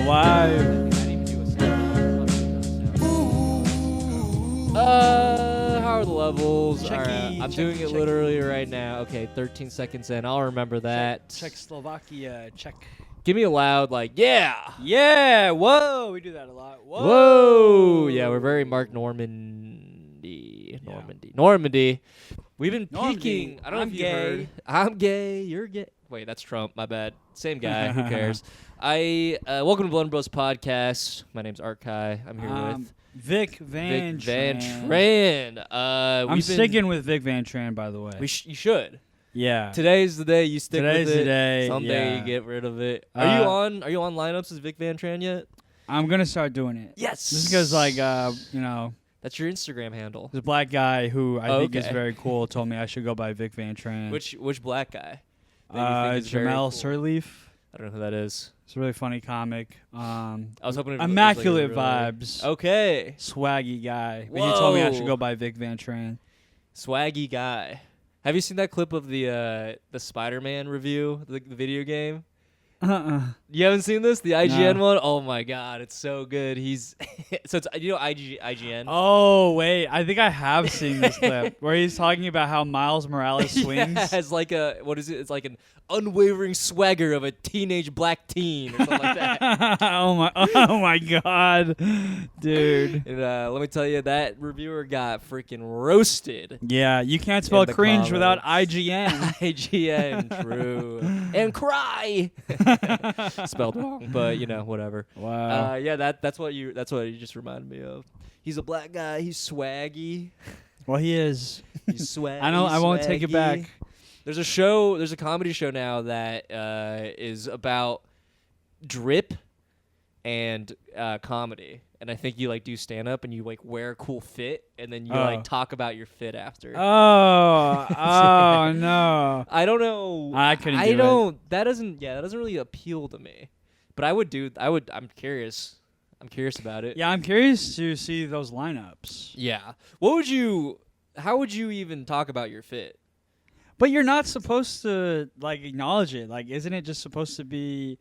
live. How are the levels? Checky, All right, I'm doing it literally right now. Okay, 13 seconds in. I'll remember that. Czechoslovakia, Czech. Give me a loud, like, yeah. Yeah, whoa. We do that a lot. Whoa. Yeah, we're very Mark Normandy. Normandy. We've been peeking. I don't know if you heard. I'm gay. You're gay. Wait, that's Trump. My bad. Same guy. Who cares? Welcome to Blunder Bus Podcast. My name's Art Kai. I'm here with Vic Van Tran. I'm sticking with Vic Van Tran, by the way. You should. Yeah. Today's the day you stick with it. Today's the day. Someday you get rid of it. Are you on lineups as Vic Van Tran yet? I'm gonna start doing it. Yes. Just because, that's your Instagram handle. This black guy who I think is very cool told me I should go by Vic Van Tran. Which black guy? Jamel Sirleaf. I don't know who that is. It's a really funny comic. I was hoping it immaculate was like vibes. Okay. Swaggy guy. But Whoa. he told me I should go by Vic Van Tran. Swaggy guy. Have you seen that clip of the Spider-Man review, the video game? You haven't seen this? The IGN one? Oh my god, it's so good. It's IGN? Oh wait, I think I have seen this clip where he's talking about how Miles Morales swings. Yeah, it's like it's like an unwavering swagger of a teenage black teen or something like that. Oh my god, dude. And, let me tell you, that reviewer got freaking roasted. Yeah, you can't spell cringe without IGN. IGN, true. And cry. Spelled wrong, but whatever. Wow. Yeah, that's what you just reminded me of. He's a black guy. He's swaggy. Well, he is. He's swaggy. I won't take it back. There's a comedy show now that is about drip and comedy. And I think you do stand up and you wear a cool fit and then you talk about your fit after. Oh no. I don't know. I couldn't do it. That doesn't really appeal to me. But I'm curious. I'm curious about it. Yeah, I'm curious to see those lineups. Yeah. How would you even talk about your fit? But you're not supposed to acknowledge it. Isn't it just supposed to be?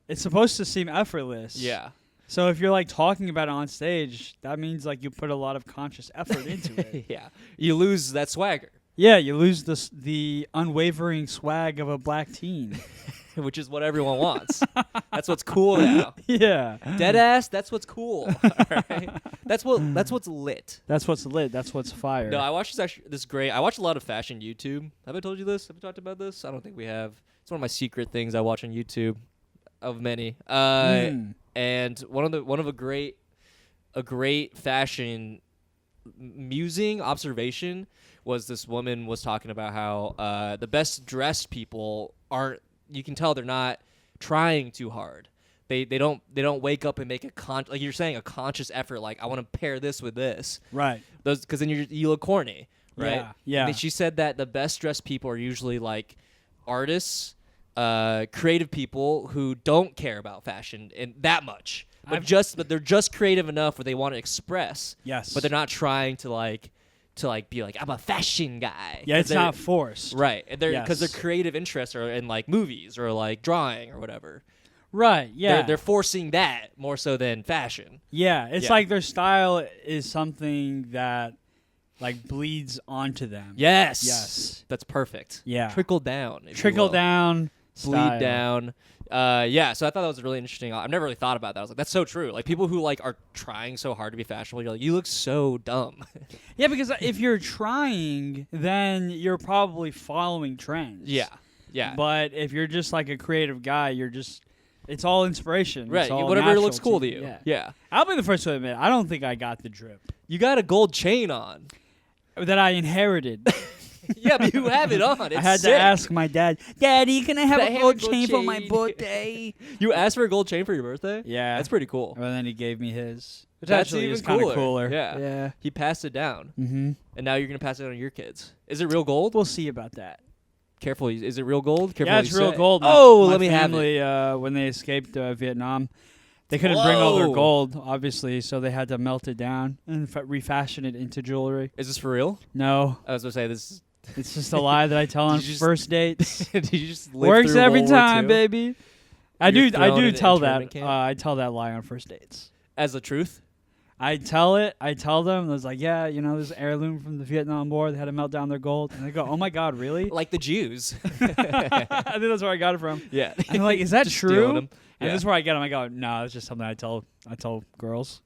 It's supposed to seem effortless. Yeah. So if you're talking about it on stage, that means you put a lot of conscious effort into it. Yeah. You lose that swagger. Yeah, you lose the unwavering swag of a black teen. Which is what everyone wants. That's what's cool now. Yeah. Deadass, that's what's cool. All right? That's what's lit. That's what's lit. That's what's fire. No, I watched I watch a lot of fashion YouTube. Have I told you this? Have we talked about this? I don't think we have. It's one of my secret things I watch on YouTube of many. And one of a great fashion musing observation was this woman was talking about how the best dressed people aren't. You can tell they're not trying too hard. They don't wake up and make like you're saying, a conscious effort. I want to pair this with this. Right. Because then you look corny. Right. Yeah. And she said that the best dressed people are usually artists, creative people who don't care about fashion and that much, but they're just creative enough where they want to express. Yes. But they're not trying to be I'm a fashion guy. Yeah, it's not forced. Right. Because their creative interests are in movies or drawing or whatever. Right, yeah. They're forcing that more so than fashion. Yeah, it's their style is something that bleeds onto them. Yes. That's perfect. Yeah. Trickle down. Trickle down. Bleed down. Yeah, so I thought that was really interesting. I've never really thought about that. I was that's so true. People who are trying so hard to be fashionable, you're you look so dumb. Yeah, because if you're trying, then you're probably following trends. Yeah. Yeah. But if you're just a creative guy, it's all inspiration. Right. It's all whatever looks cool to you. Yeah. Yeah. I'll be the first to admit, I don't think I got the drip. You got a gold chain on. That I inherited. Yeah, but you have it on. It's I had sick. to ask my dad, Daddy, can I have a gold chain for my birthday? You asked for a gold chain for your birthday? Yeah. That's pretty cool. Well, then he gave me his. Which That's actually even is kind of cooler. Yeah. Yeah. He passed it down. Mm-hmm. And now you're going to pass it on to your kids. Is it real gold? We'll see about that. Careful. Is it real gold? Careful. Yeah, it's real gold. Let me have it. When they escaped Vietnam, they couldn't bring all their gold, obviously, so they had to melt it down and refashion it into jewelry. Is this for real? No. I was going to say this. It's just a lie that I tell on first dates. Did you just live Works through every World War time, II? baby. I do thrown in tell that. internment camp? I tell that lie on first dates. As the truth? I tell them. I was like, yeah, this heirloom from the Vietnam War. They had to melt down their gold. And they go, oh my God, really? Like the Jews. I think that's where I got it from. Yeah. And I'm like, is that Just stealing true? them. And Yeah. this is where I get them. I go, no, it's just something I tell girls.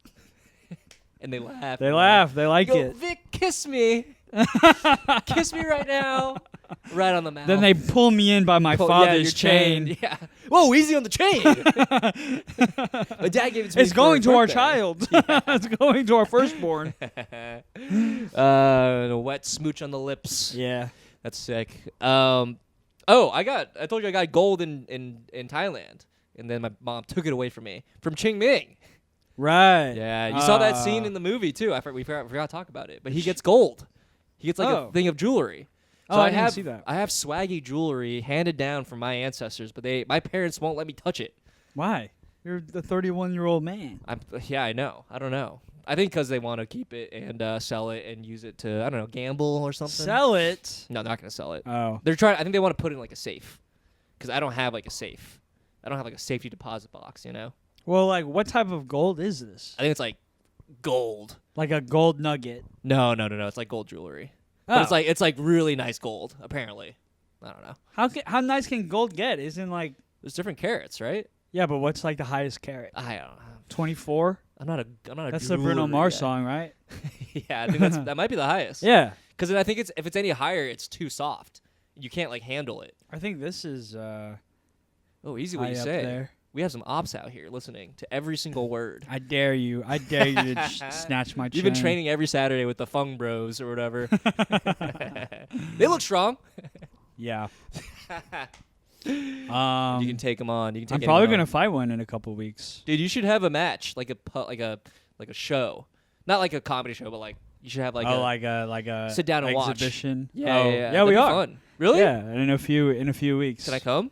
And they laugh. They laugh. They like Go, it. Vic, kiss me. Kiss me right now. Right on the mouth. Then they pull me in by my father's your chain. Yeah. Whoa, easy on the chain. My dad gave it to me. It's going for to our birthday. child. It's going to our firstborn. A wet smooch on the lips. Yeah. That's sick. I told you I got gold in Thailand, and then my mom took it away from me from Ching Ming. Right. Yeah, you saw that scene in the movie too. We forgot to talk about it, but he gets gold. He gets like a thing of jewelry. So I didn't see that. I have swaggy jewelry handed down from my ancestors, but my parents won't let me touch it. Why? You're the 31-year-old man. I know. I don't know. I think because they want to keep it and sell it and use it to, I don't know, gamble or something. Sell it? No, they're not gonna sell it. Oh. They're trying. I think they want to put it in like a safe, because I don't have like a safe. I don't have like a safety deposit box. Well, like, what type of gold is this? I think it's like gold. Like a gold nugget. No. It's like gold jewelry. Oh. But it's like really nice gold. Apparently, I don't know. How nice can gold get? Isn't like There's different carats, right? yeah, but what's like the highest carat? I don't know. 24. I'm not a. That's the Bruno jeweler Mars guy. song, right? Yeah, I think that might be the highest. Yeah. Because I think if it's any higher, it's too soft. You can't like handle it. I think this is Oh, easy what high you up say. there. We have some ops out here listening to every single word. I dare you. I dare you to snatch my You've chain. been training every Saturday with the Fung Bros or whatever. They look strong. Yeah. You can take them on. You can take. I'm probably anyone gonna on. fight one in a couple weeks. Dude, you should have a match, like a show, not like a comedy show, but like you should have like a sit down and watch. exhibition. Yeah, Oh, yeah, yeah, we that'd be are. Fun. Really? Yeah, in a few weeks. Should I come?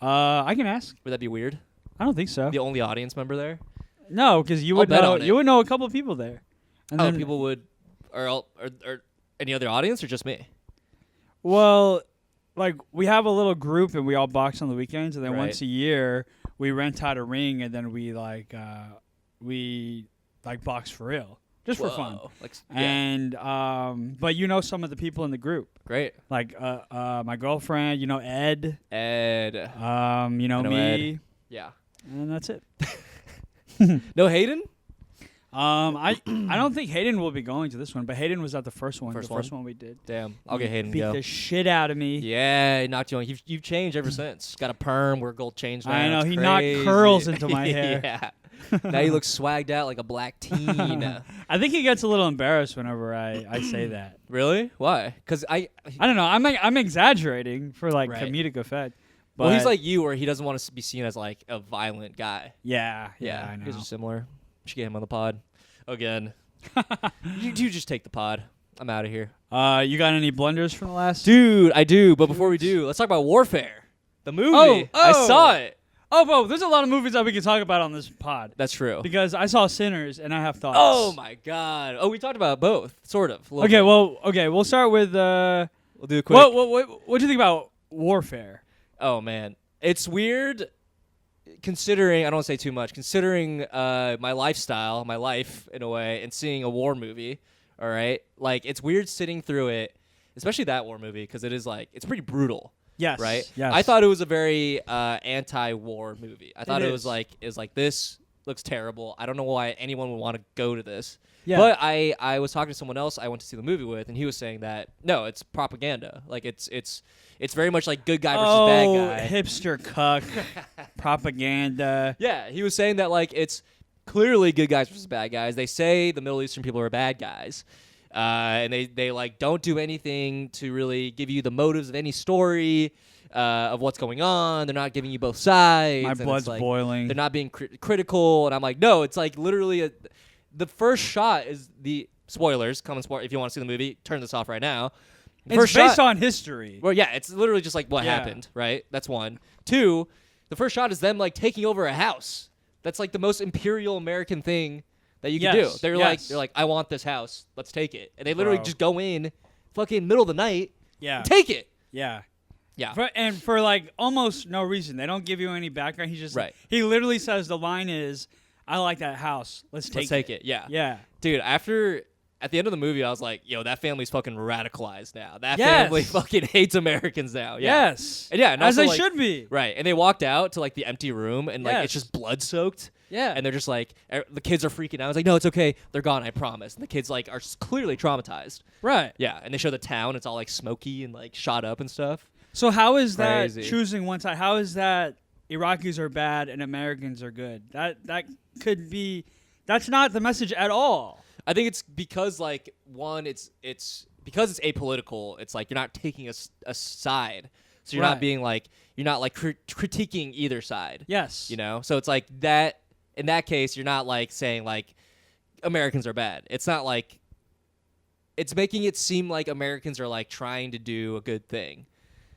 I can ask. Would that be weird? I don't think so. The only audience member there? No, because you I'll would bet know. on it. You would know a couple of people there. And then, People would, or any other audience, or just me? Well, like we have a little group and we all box on the weekends, and then Right. once a year we rent out a ring and then we box for real, just for fun. Whoa. Like, yeah. And but some of the people in the group, Great. like my girlfriend, Ed, Ed. know know me, Ed. Yeah. and that's it. No Hayden? I don't think Hayden will be going to this one, but Hayden was at the first one. First the first one we did. Damn. I'll get Hayden Beat go. the shit out of me. Yeah, he knocked you on. You've changed ever since. Got a perm, wear gold chains now. I know, It's he knocked crazy. curls into my hair. Yeah. Now you look swagged out like a black teen. I think he gets a little embarrassed whenever I say that. Really? Why? Because I don't know. I'm exaggerating for like Right. comedic effect. But well, he's like you, where he doesn't want to be seen as like a violent guy. yeah, I You guys know. are similar. Should get him on the pod again. you just take the pod. I'm out of here, You got any blunders from the last? dude. I do, but before we do, let's talk about Warfare, the movie. Oh, I oh. saw it. Oh, bro, there's a lot of movies that we can talk about on this pod That's true. because I saw Sinners and I have thoughts. Oh my god. Oh, we talked about both, sort of. a little Okay, bit. we'll start with We'll do a quick. what do you think about Warfare? Oh man, it's weird. Considering, I don't want to say too much. Considering my lifestyle, my life in a way, and seeing a war movie. All right, like it's weird sitting through it, especially that war movie, because it is like it's pretty brutal. Yes. Right. Yes. I thought it was a very anti-war movie. I thought it was is. like this looks terrible. I don't know why anyone would want to go to this. Yeah. But I was talking to someone else I went to see the movie with, and he was saying that no, it's propaganda. Like it's very much like good guy versus bad guy. Hipster cuck propaganda. Yeah, he was saying that like it's clearly good guys versus bad guys. They say the Middle Eastern people are bad guys, and they like don't do anything to really give you the motives of any story of what's going on. They're not giving you both sides. My and blood's it's, like, boiling. They're not being critical, and I'm like, no, it's like literally the first shot is the spoilers. Come and spoil if you want to see the movie. Turn this off right now. It's based on history. Well, yeah, it's literally just like what Yeah. happened, right? That's one. Two, the first shot is them like taking over a house. That's like the most imperial American thing that you can do. Yes, They're yes. like, I want this house. Let's take it. And they literally Bro. just go in, fucking middle of the night, Yeah. and take it. Yeah. Yeah. For like almost no reason. They don't give you any background. He's just Right. He literally says the line is, "I like that house. Let's take it." Yeah. Yeah. Dude, at the end of the movie, I was like, yo, that family's fucking radicalized now. That Yes. family fucking hates Americans now. Yeah. Yes. And yeah, and as also, they like, should be. Right. And they walked out to like the empty room and like Yes. it's just blood soaked. Yeah. And they're just like, the kids are freaking out. I was like, no, it's okay. They're gone, I promise. And the kids like are clearly traumatized. Right. Yeah. And they show the town. It's all like smoky and like shot up and stuff. So how is that Crazy. choosing one side? How is that Iraqis are bad and Americans are good? That could be. That's not the message at all. I think it's because like one, it's because it's apolitical. It's like you're not taking a side, so you're Right. not being like you're not like critiquing either side. Yes. You know, so it's like that. In that case, you're not like saying like Americans are bad. It's not like it's making it seem like Americans are like trying to do a good thing.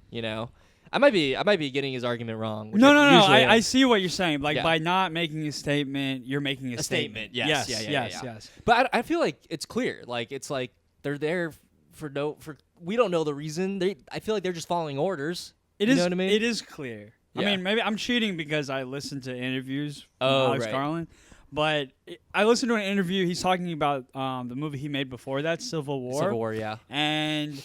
You know, I might be getting his argument wrong. No. I see what you're saying. Like Yeah. by not making a statement, you're making a statement. Yes. Yes. Yeah. But I feel like it's clear. Like it's like they're there for we don't know the reason. I feel like they're just following orders. It You is. know what I mean? It is clear. I Yeah. mean, maybe I'm cheating because I listened to interviews from Oh, Alex right. Garland, but I listened to an interview. He's talking about the movie he made before that, Civil War. Civil War, yeah. And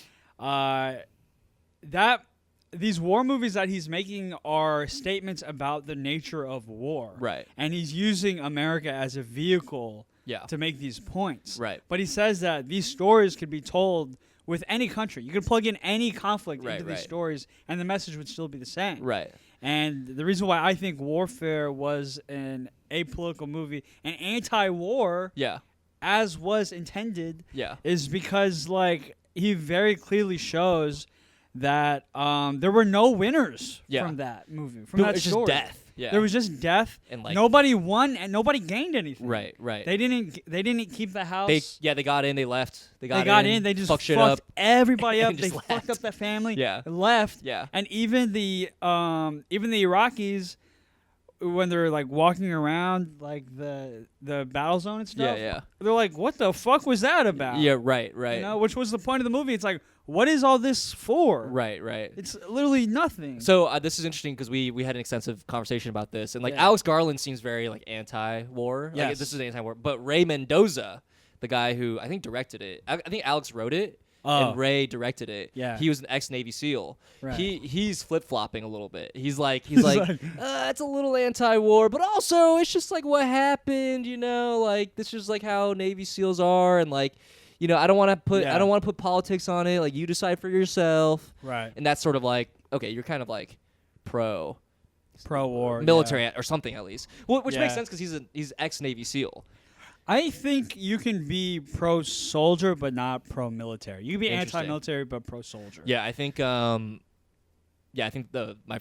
these war movies that he's making are statements about the nature of war. Right. And he's using America as a vehicle Yeah. to make these points. Right. But he says that these stories could be told with any country. You could plug in any conflict Right, into these right. stories, and the message would still be the same. Right. And the reason why I think Warfare was an apolitical movie, an anti-war, Yeah. as was intended, Yeah. is because like he very clearly shows that there were no winners Yeah. from that movie, from that It's just story. death. Yeah. There was just death. And, like- nobody won and nobody gained anything. Right. Right. They didn't keep the house. They got in. They left. They They got in. They just fucked shit fucked up. everybody up. and They just fucked left. up that family. Yeah. Left. Yeah. And even the Iraqis, when they're like walking around like the battle zone and stuff, Yeah. they're like, "What the fuck was that about?" Yeah. Right. Right. You know, which was the point of the movie. It's like, what is all this for? Right. Right. It's literally nothing. So this is interesting because we had an extensive conversation about this, and like Yeah. Alex Garland seems very like anti-war. Like, Yes. this is anti-war, but Ray Mendoza, the guy who I think directed it, I think Alex wrote it. Oh. And Ray directed it. Yeah. He was an ex-Navy SEAL. Right. He's flip-flopping a little bit. He's like it's a little anti-war, but also it's just like what happened, you know, like this is like how Navy SEALs are, and like, you know, I don't want to put politics on it. Like you decide for yourself. Right. And that's sort of like, okay, you're kind of like Pro-war. military yeah. or something at least. Which Yeah. makes sense because he's ex-Navy SEAL. I think you can be pro-soldier but not pro-military. You can be Interesting. anti-military but pro-soldier. Yeah, I think I think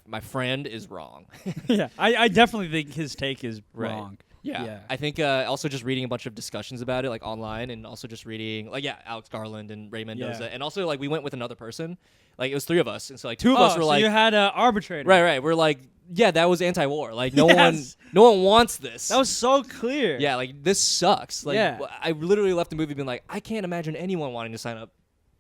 my friend is wrong. Yeah. I definitely think his take is Right. wrong. Yeah. Yeah. I think also just reading a bunch of discussions about it like online, and also just reading like Alex Garland and Ray Mendoza, Yeah. and also like we went with another person. Like it was 3 of us, and so like 2 of us were so like you had an arbitrator. right. We're like, yeah, that was anti-war. Like no Yes. one wants this. That was so clear. Yeah, like this sucks. Like Yeah. I literally left the movie being like, I can't imagine anyone wanting to sign up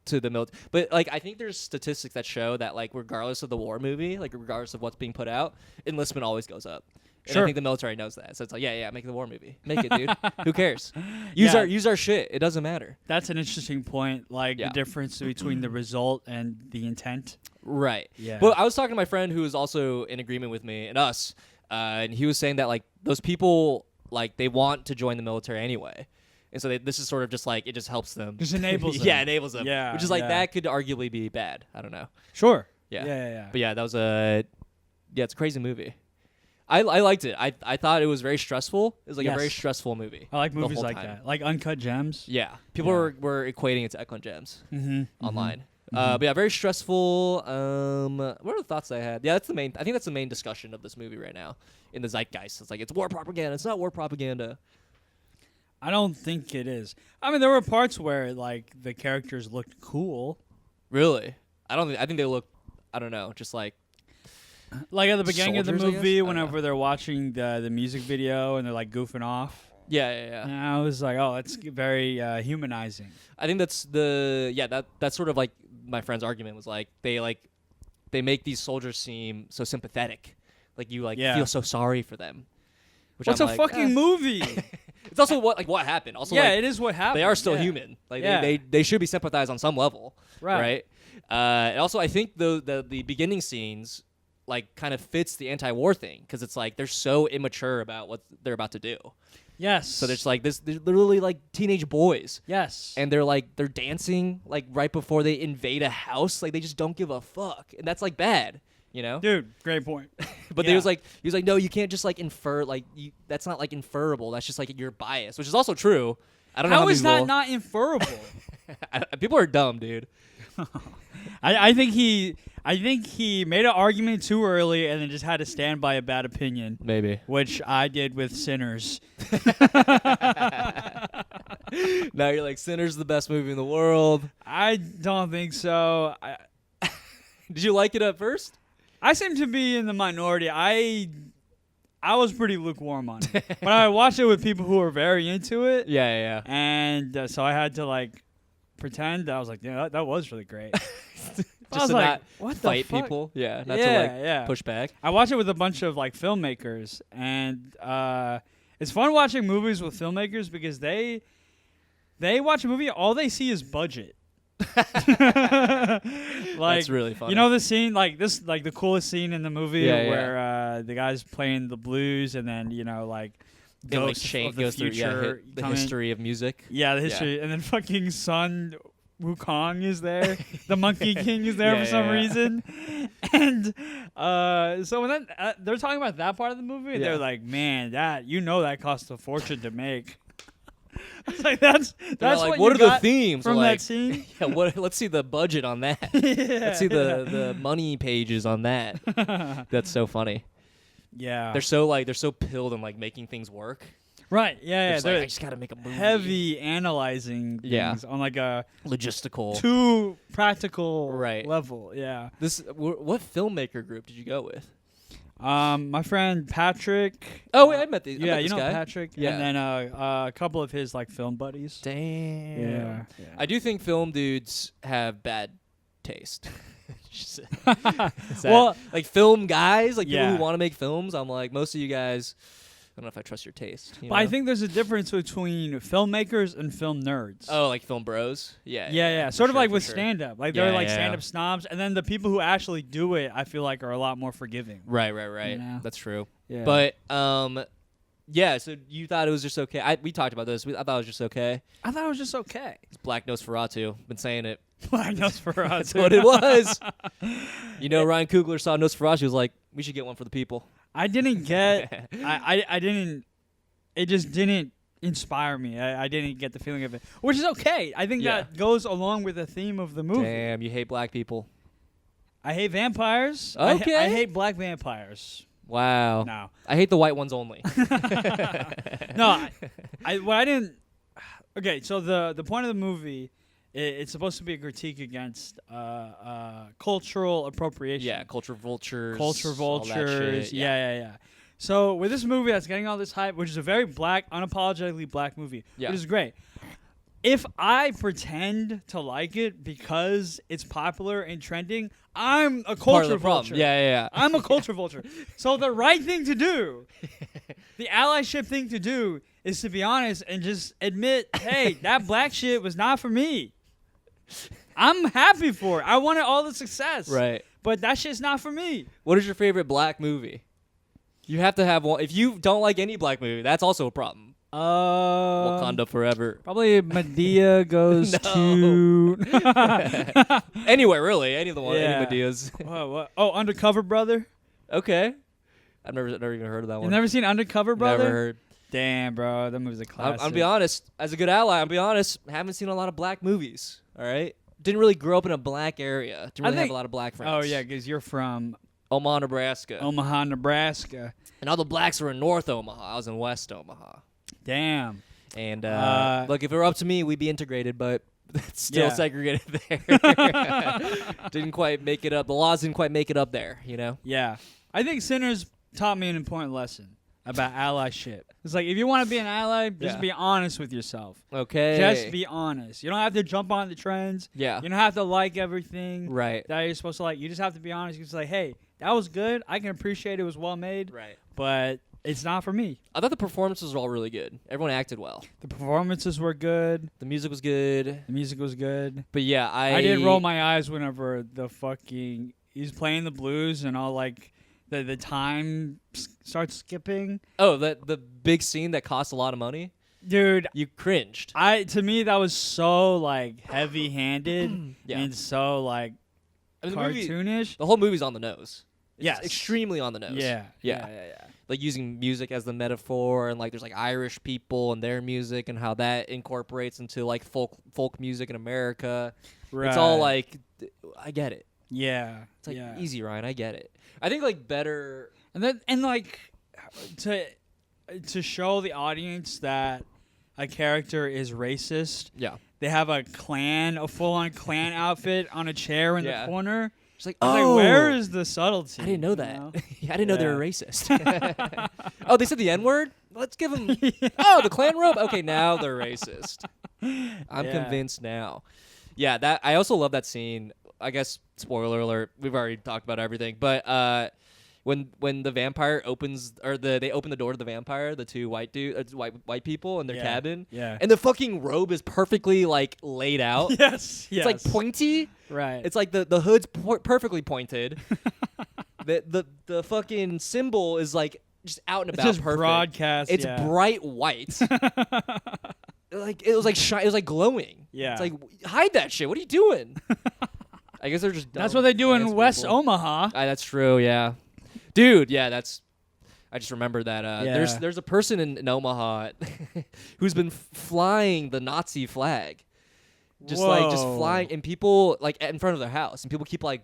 to the military. But like I think there's statistics that show that like regardless of the war movie, like regardless of what's being put out, enlistment always goes up. And Sure. I think the military knows that. So it's like, yeah, make the war movie. Make it, dude. Who cares? Use our shit. It doesn't matter. That's an interesting point, like Yeah. the difference between the result and the intent. Right. Yeah. Well, I was talking to my friend who was also in agreement with me and us, and he was saying that like those people like they want to join the military anyway. And so this is sort of just like it just helps them. Just enables them. Yeah, enables them. Yeah, Which is like yeah. that could arguably be bad. I don't know. Sure. Yeah. Yeah. But yeah, that was it's a crazy movie. I liked it. I thought it was very stressful. It was like a Yes. very stressful movie. I like the movies whole like time. that, like Uncut Gems. Yeah. People Yeah. were equating it to Econ Gems Mm-hmm. online. But yeah, very stressful. What are the thoughts I had? Yeah, that's the main. I think that's the main discussion of this movie right now in the zeitgeist. It's like it's war propaganda. It's not war propaganda. I don't think it is. I mean, there were parts where like the characters looked cool. Really? I don't. I think they look. I don't know. Just like Like at the beginning of the Soldiers, I guess? movie, I don't whenever they're watching the music video and they're like goofing off. yeah. And I was like, oh, that's very humanizing. I think that's that's sort of like my friend's argument was like they they make these soldiers seem so sympathetic, like you feel so sorry for them. Which What's I'm a like, fucking movie? It's also what happened. Also, it is what happened. They are still human. Like they should be sympathized on some level, right? And also, I think the beginning scenes like kind of fits the anti-war thing because it's like they're so immature about what they're about to do. Yes. So there's like this. They're literally like teenage boys. Yes. And they're dancing like right before they invade a house. Like they just don't give a fuck, and that's like bad. You know, dude, great point. But he was like, no, you can't just like infer, like that's not like inferable. That's just like your bias, which is also true. I don't know how is people, that not inferable? People are dumb, dude. I think he made an argument too early and then just had to stand by a bad opinion. Maybe. Which I did with Sinners. Now you're like, Sinners is the best movie in the world. I don't think so. Did you like it at first? I seem to be in the minority. I was pretty lukewarm on it. But I watched it with people who were very into it. Yeah. And so I had to like pretend. I was like, yeah, that was really great. Just to like, not fight people. Yeah, not to like push back. I watched it with a bunch of like filmmakers, and it's fun watching movies with filmmakers because they watch a movie, all they see is budget. That's really funny. You know the scene, like this, like the coolest scene in the movie where the guy's playing the blues, and then like goes through the history of music. Yeah, the history, and then fucking Sun Wukong is there. The Monkey King is there for some reason. And so when they're talking about that part of the movie, they're like, man, that cost a fortune to make. It's like that's like, what are the themes from that scene? Yeah, let's see the budget on that. Let's see the money pages on that. That's so funny. Yeah, they're so pilled on like making things work. Right. Yeah. They're like, I just gotta make a movie. Heavy analyzing things on like a logistical, too practical level. Yeah. What filmmaker group did you go with? My friend Patrick. Oh, wait, I met these. Yeah, guy. Patrick. Yeah. And then a couple of his like film buddies. Damn. Yeah. I do think film dudes have bad taste. Like film guys, like people who want to make films. I'm like, most of you guys, I don't know if I trust your taste. But I think there's a difference between filmmakers and film nerds. Oh, like film bros? Yeah. Yeah. Sort of like with stand-up. Like they're like stand-up snobs. And then the people who actually do it, I feel like are a lot more forgiving. Right. You know? That's true. Yeah. But, so you thought it was just okay. We talked about this. I thought it was just okay. I thought it was just okay. It's Black Nosferatu. Been saying it. Black Nosferatu. That's what it was. Ryan Coogler saw Nosferatu. He was like, we should get one for the people. I didn't get. I didn't. It just didn't inspire me. I didn't get the feeling of it, which is okay. I think that goes along with the theme of the movie. Damn, you hate black people. I hate vampires. Okay. I hate black vampires. Wow. No. I hate the white ones only. No. I didn't. Okay, so the point of the movie. It's supposed to be a critique against cultural appropriation. Yeah, culture vultures. All that shit. Yeah. So with this movie that's getting all this hype, which is a very black, unapologetically black movie, which is great. If I pretend to like it because it's popular and trending, I'm a culture vulture. Yeah. I'm a culture vulture. So the right thing to do, the allyship thing to do, is to be honest and just admit, hey, that black shit was not for me. I'm happy for it. I wanted all the success. Right. But that shit's not for me. What is your favorite black movie? You have to have one. If you don't like any black movie, that's also a problem. Wakanda Forever. Probably Medea goes to... Anywhere, really. Any of the one. Yeah. Any Medeas. What? Oh, Undercover Brother? Okay. I've never even heard of that one. You've never seen Undercover Brother? Never heard. Damn, bro. That movie's a classic. I'll be honest. As a good ally, I'll be honest. Haven't seen a lot of black movies. All right? Didn't really grow up in a black area. Didn't really have a lot of black friends. Oh, yeah, because you're from... Omaha, Nebraska. And all the blacks were in North Omaha. I was in West Omaha. Damn. And look, if it were up to me, we'd be integrated, but it's still segregated there. Didn't quite make it up. The laws didn't quite make it up there, you know? Yeah. I think Sinners taught me an important lesson. about allyship. It's like, if you want to be an ally, just be honest with yourself. Okay. Just be honest. You don't have to jump on the trends. Yeah. You don't have to like everything Right. that you're supposed to like. You just have to be honest. You can say, hey, that was good. I can appreciate it was well made. Right. But it's not for me. I thought the performances were all really good. Everyone acted well. The performances were good. The music was good. The music was good. But yeah, I did roll my eyes whenever the fucking he's playing the blues and all like the time starts skipping. Oh, the big scene that cost a lot of money, dude. You cringed. To me that was so like heavy-handed and so like cartoonish. The whole movie's on the nose. Yes, extremely on the nose. Yeah. Like using music as the metaphor, and like there's like Irish people and their music and how that incorporates into like folk music in America. Right. It's all like, I get it. Yeah. It's like easy, Ryan. I get it. I think like better and like to show the audience that a character is racist. Yeah. They have a full-on clan outfit on a chair in the corner. It's like, like, where is the subtlety? I didn't know that. I didn't know they were racist. Oh, they said the N-word? Let's give them... Oh, the clan robe? Okay, now they're racist. I'm convinced now. Yeah, that I also love that scene. I guess, spoiler alert, we've already talked about everything. But when the vampire opens... Or they open the door to the vampire, the two white people in their cabin. Yeah. And the fucking robe is perfectly, like, laid out. Yes. It's, like, pointy. Right. It's like the hood's perfectly pointed. the fucking symbol is like just out and about. It's just perfect. Broadcast. It's bright white. Like it was like it was like glowing. Yeah. It's like, hide that shit. What are you doing? I guess they're just. That's what they do in West Omaha. That's true. Yeah. Dude. Yeah. I just remember that. There's a person in Omaha who's been flying the Nazi flag. Just flying, and people like in front of their house, and people keep like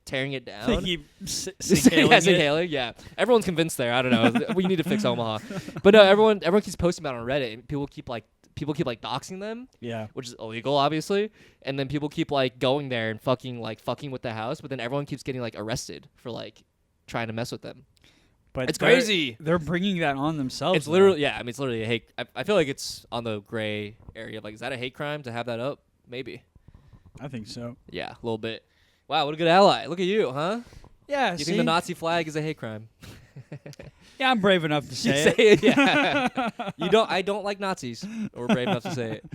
tearing it down. They keep hailing. Yeah, everyone's convinced there. I don't know. We need to fix Omaha, but no, everyone keeps posting about it on Reddit, and people keep doxing them. Yeah, which is illegal, obviously. And then people keep like going there and fucking with the house, but then everyone keeps getting like arrested for like trying to mess with them. But it's crazy. They're bringing that on themselves. It's literally it's literally a hate. I feel like it's on the gray area. Like, is that a hate crime to have that up? Maybe. I think so. Yeah, a little bit. Wow, what a good ally. Look at you, huh? Yeah, you think the Nazi flag is a hate crime? Yeah, I'm brave enough to say it. Yeah. I don't like Nazis. We're brave enough to say it.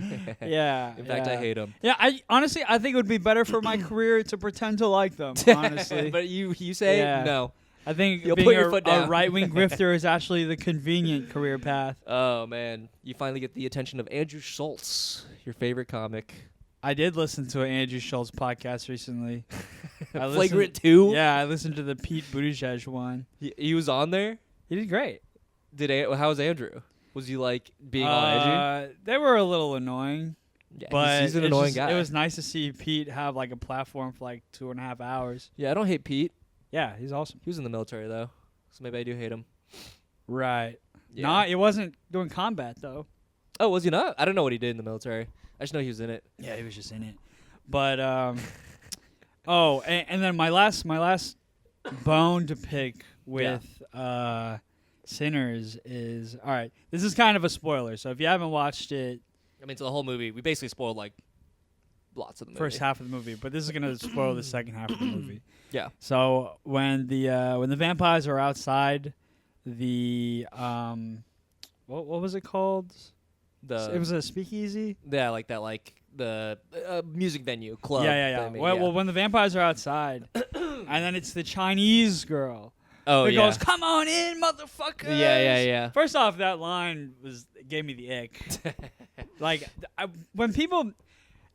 Yeah. In fact, I hate them. Yeah, honestly, I think it would be better for my career to pretend to like them, honestly. But you say no. I think you'll being put your foot down. A right-wing grifter is actually the convenient career path. Oh, man. You finally get the attention of Andrew Schultz, your favorite comic. I did listen to an Andrew Schultz podcast recently. Flagrant 2? Yeah, I listened to the Pete Buttigieg one. He was on there? He did great. How was Andrew? Was he like being all edgy? They were a little annoying. Yeah, but he's an annoying guy. It was nice to see Pete have like a platform for like 2.5 hours. Yeah, I don't hate Pete. Yeah, he's awesome. He was in the military though, so maybe I do hate him. Right. Yeah. He wasn't doing combat though. Oh, was he not? I don't know what he did in the military. I just know he was in it. Yeah, he was just in it. But and then my last bone to pick with Sinners is, all right, this is kind of a spoiler. So if you haven't watched it, I mean, so the whole movie, we basically spoiled like lots of the movie. First half of the movie, but this is going to spoil the second half of the movie. Yeah. So when the vampires are outside the what was it called? It was a speakeasy. Yeah, like that, like the music venue club. Yeah. Well, when the vampires are outside, and then it's the Chinese girl. Oh, it goes, "Come on in, motherfuckers!" Yeah. First off, that line gave me the ick. Like when people.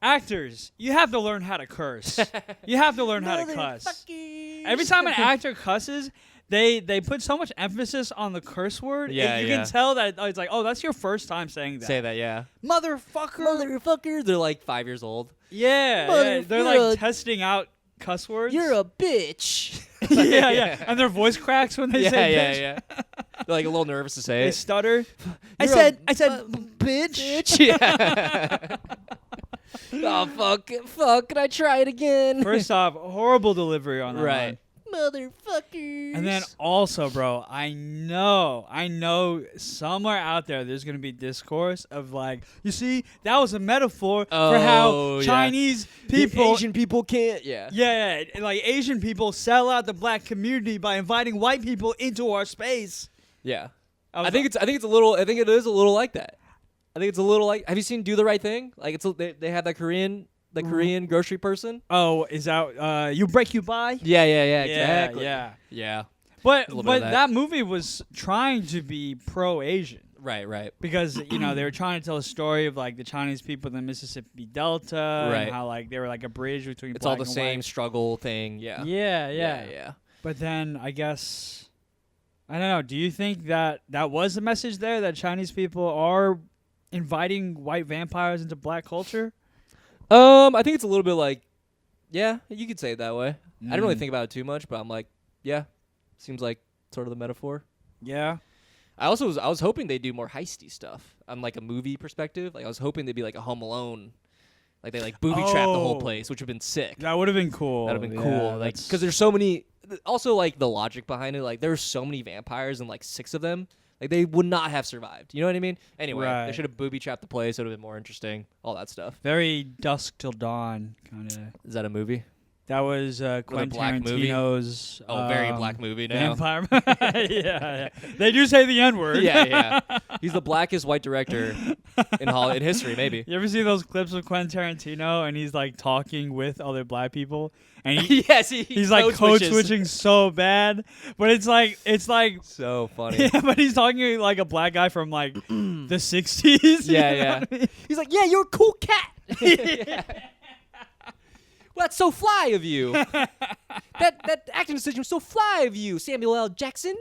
Actors, you have to learn how to curse. You have to learn how to cuss. Every time an actor cusses, they put so much emphasis on the curse word. You can tell that it's like, oh, that's your first time saying that. Say that, yeah. Motherfucker. They're like 5 years old. Yeah. They're like testing out cuss words. You're a bitch. yeah. And their voice cracks when they say bitch. Yeah. They're like a little nervous to say it. They stutter. I said bitch. Yeah. Oh, fuck, can I try it again? First off, horrible delivery on that line. motherfuckers. And then also, bro, I know somewhere out there there's going to be discourse of like, you see, that was a metaphor for how Chinese people... Asian people can't, yeah. Yeah, like Asian people sell out the black community by inviting white people into our space. Yeah. I think it is a little like that. I think it's a little like, have you seen Do the Right Thing? Like they have that Korean grocery person. Oh, is that you break you buy? Yeah, exactly. Yeah. But that. that movie was trying to be pro-Asian. Right. Because, they were trying to tell a story of like the Chinese people in the Mississippi Delta and how like they were like a bridge between it's black all the and same white. struggle thing, Yeah. But then I guess I don't know, do you think that was the message there, that Chinese people are inviting white vampires into black culture? I think it's a little bit like, yeah, you could say it that way. I didn't really think about it too much, but I'm like, yeah, seems like sort of the metaphor. Yeah. I was hoping they'd do more heisty stuff on like a movie perspective. Like I was hoping they'd be like a Home Alone, like they like booby trap the whole place, which would have been sick. That would have been cool. That'd have been cool. Like because there's so many. Also, like the logic behind it, like there's so many vampires and like 6 of them. Like they would not have survived. You know what I mean? Anyway, they should have booby trapped the place. It would have been more interesting. All that stuff. Very Dusk Till Dawn kind of. Is that a movie? That was Quentin Tarantino's. Very black movie now. Vampire. yeah. They do say the N-word. Yeah. He's the blackest white director in history, maybe. You ever see those clips of Quentin Tarantino and he's like talking with other black people? And he, yes, he's like code switching so bad, but it's like so funny. Yeah, but he's talking like a black guy from like the 60s. Yeah. He's like, yeah, you're a cool cat. Yeah. Well, that's so fly of you. that acting decision was so fly of you, Samuel L. Jackson.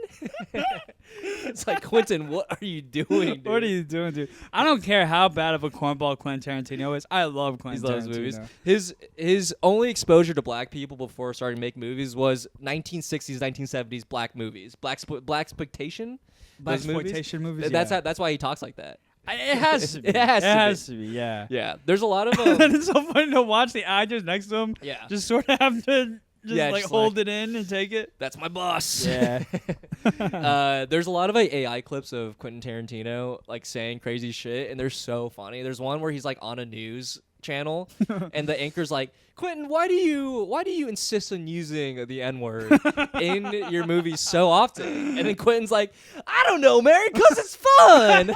It's like, Quentin, what are you doing, dude? What are you doing, dude? I don't care how bad of a cornball Quentin Tarantino is. I love Quentin Tarantino. Movies. His only exposure to black people before starting to make movies was 1960s, 1970s black movies. Blaxploitation? Blaxploitation movies? That's why he talks like that. It has to be. It has to be, yeah. Yeah, there's a lot of... And it's so funny to watch the actors next to him just sort of have to just hold it in and take it. That's my boss. Yeah. There's a lot of AI clips of Quentin Tarantino like saying crazy shit, and they're so funny. There's one where he's like on a news channel and the anchor's like, Quentin, why do you insist on using the N-word in your movies so often? And then Quentin's like, I don't know, Mary, because it's fun.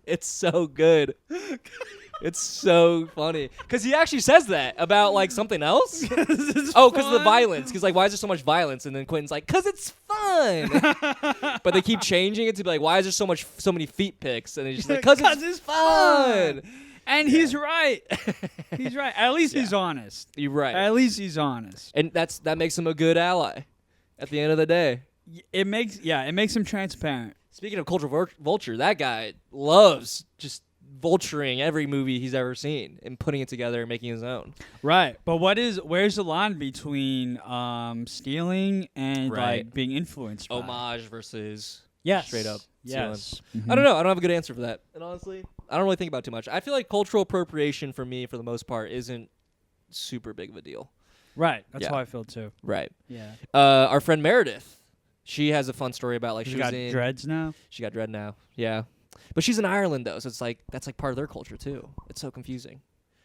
It's so good. It's so funny. Because he actually says that about, like, something else. Because of the violence. Because, like, why is there so much violence? And then Quentin's like, because it's fun. But they keep changing it to be like, why is there so many feet pics? And he's just like, because it's fun. And he's right. He's right. At least he's honest. You're right. At least he's honest. And that makes him a good ally at the end of the day. It makes him transparent. Speaking of cultural vulture, that guy loves just vulturing every movie he's ever seen and putting it together and making his own. Right. But where's the line between stealing and like being influenced by? Homage versus straight up stealing. Mm-hmm. I don't know. I don't have a good answer for that. And honestly, I don't really think about it too much. I feel like cultural appropriation for me, for the most part, isn't super big of a deal. Right. That's how I feel too. Right. Yeah. Our friend Meredith, she has a fun story about like she got dreads now. She got dread now. Yeah. But she's in Ireland though, so it's like that's like part of their culture too. It's so confusing.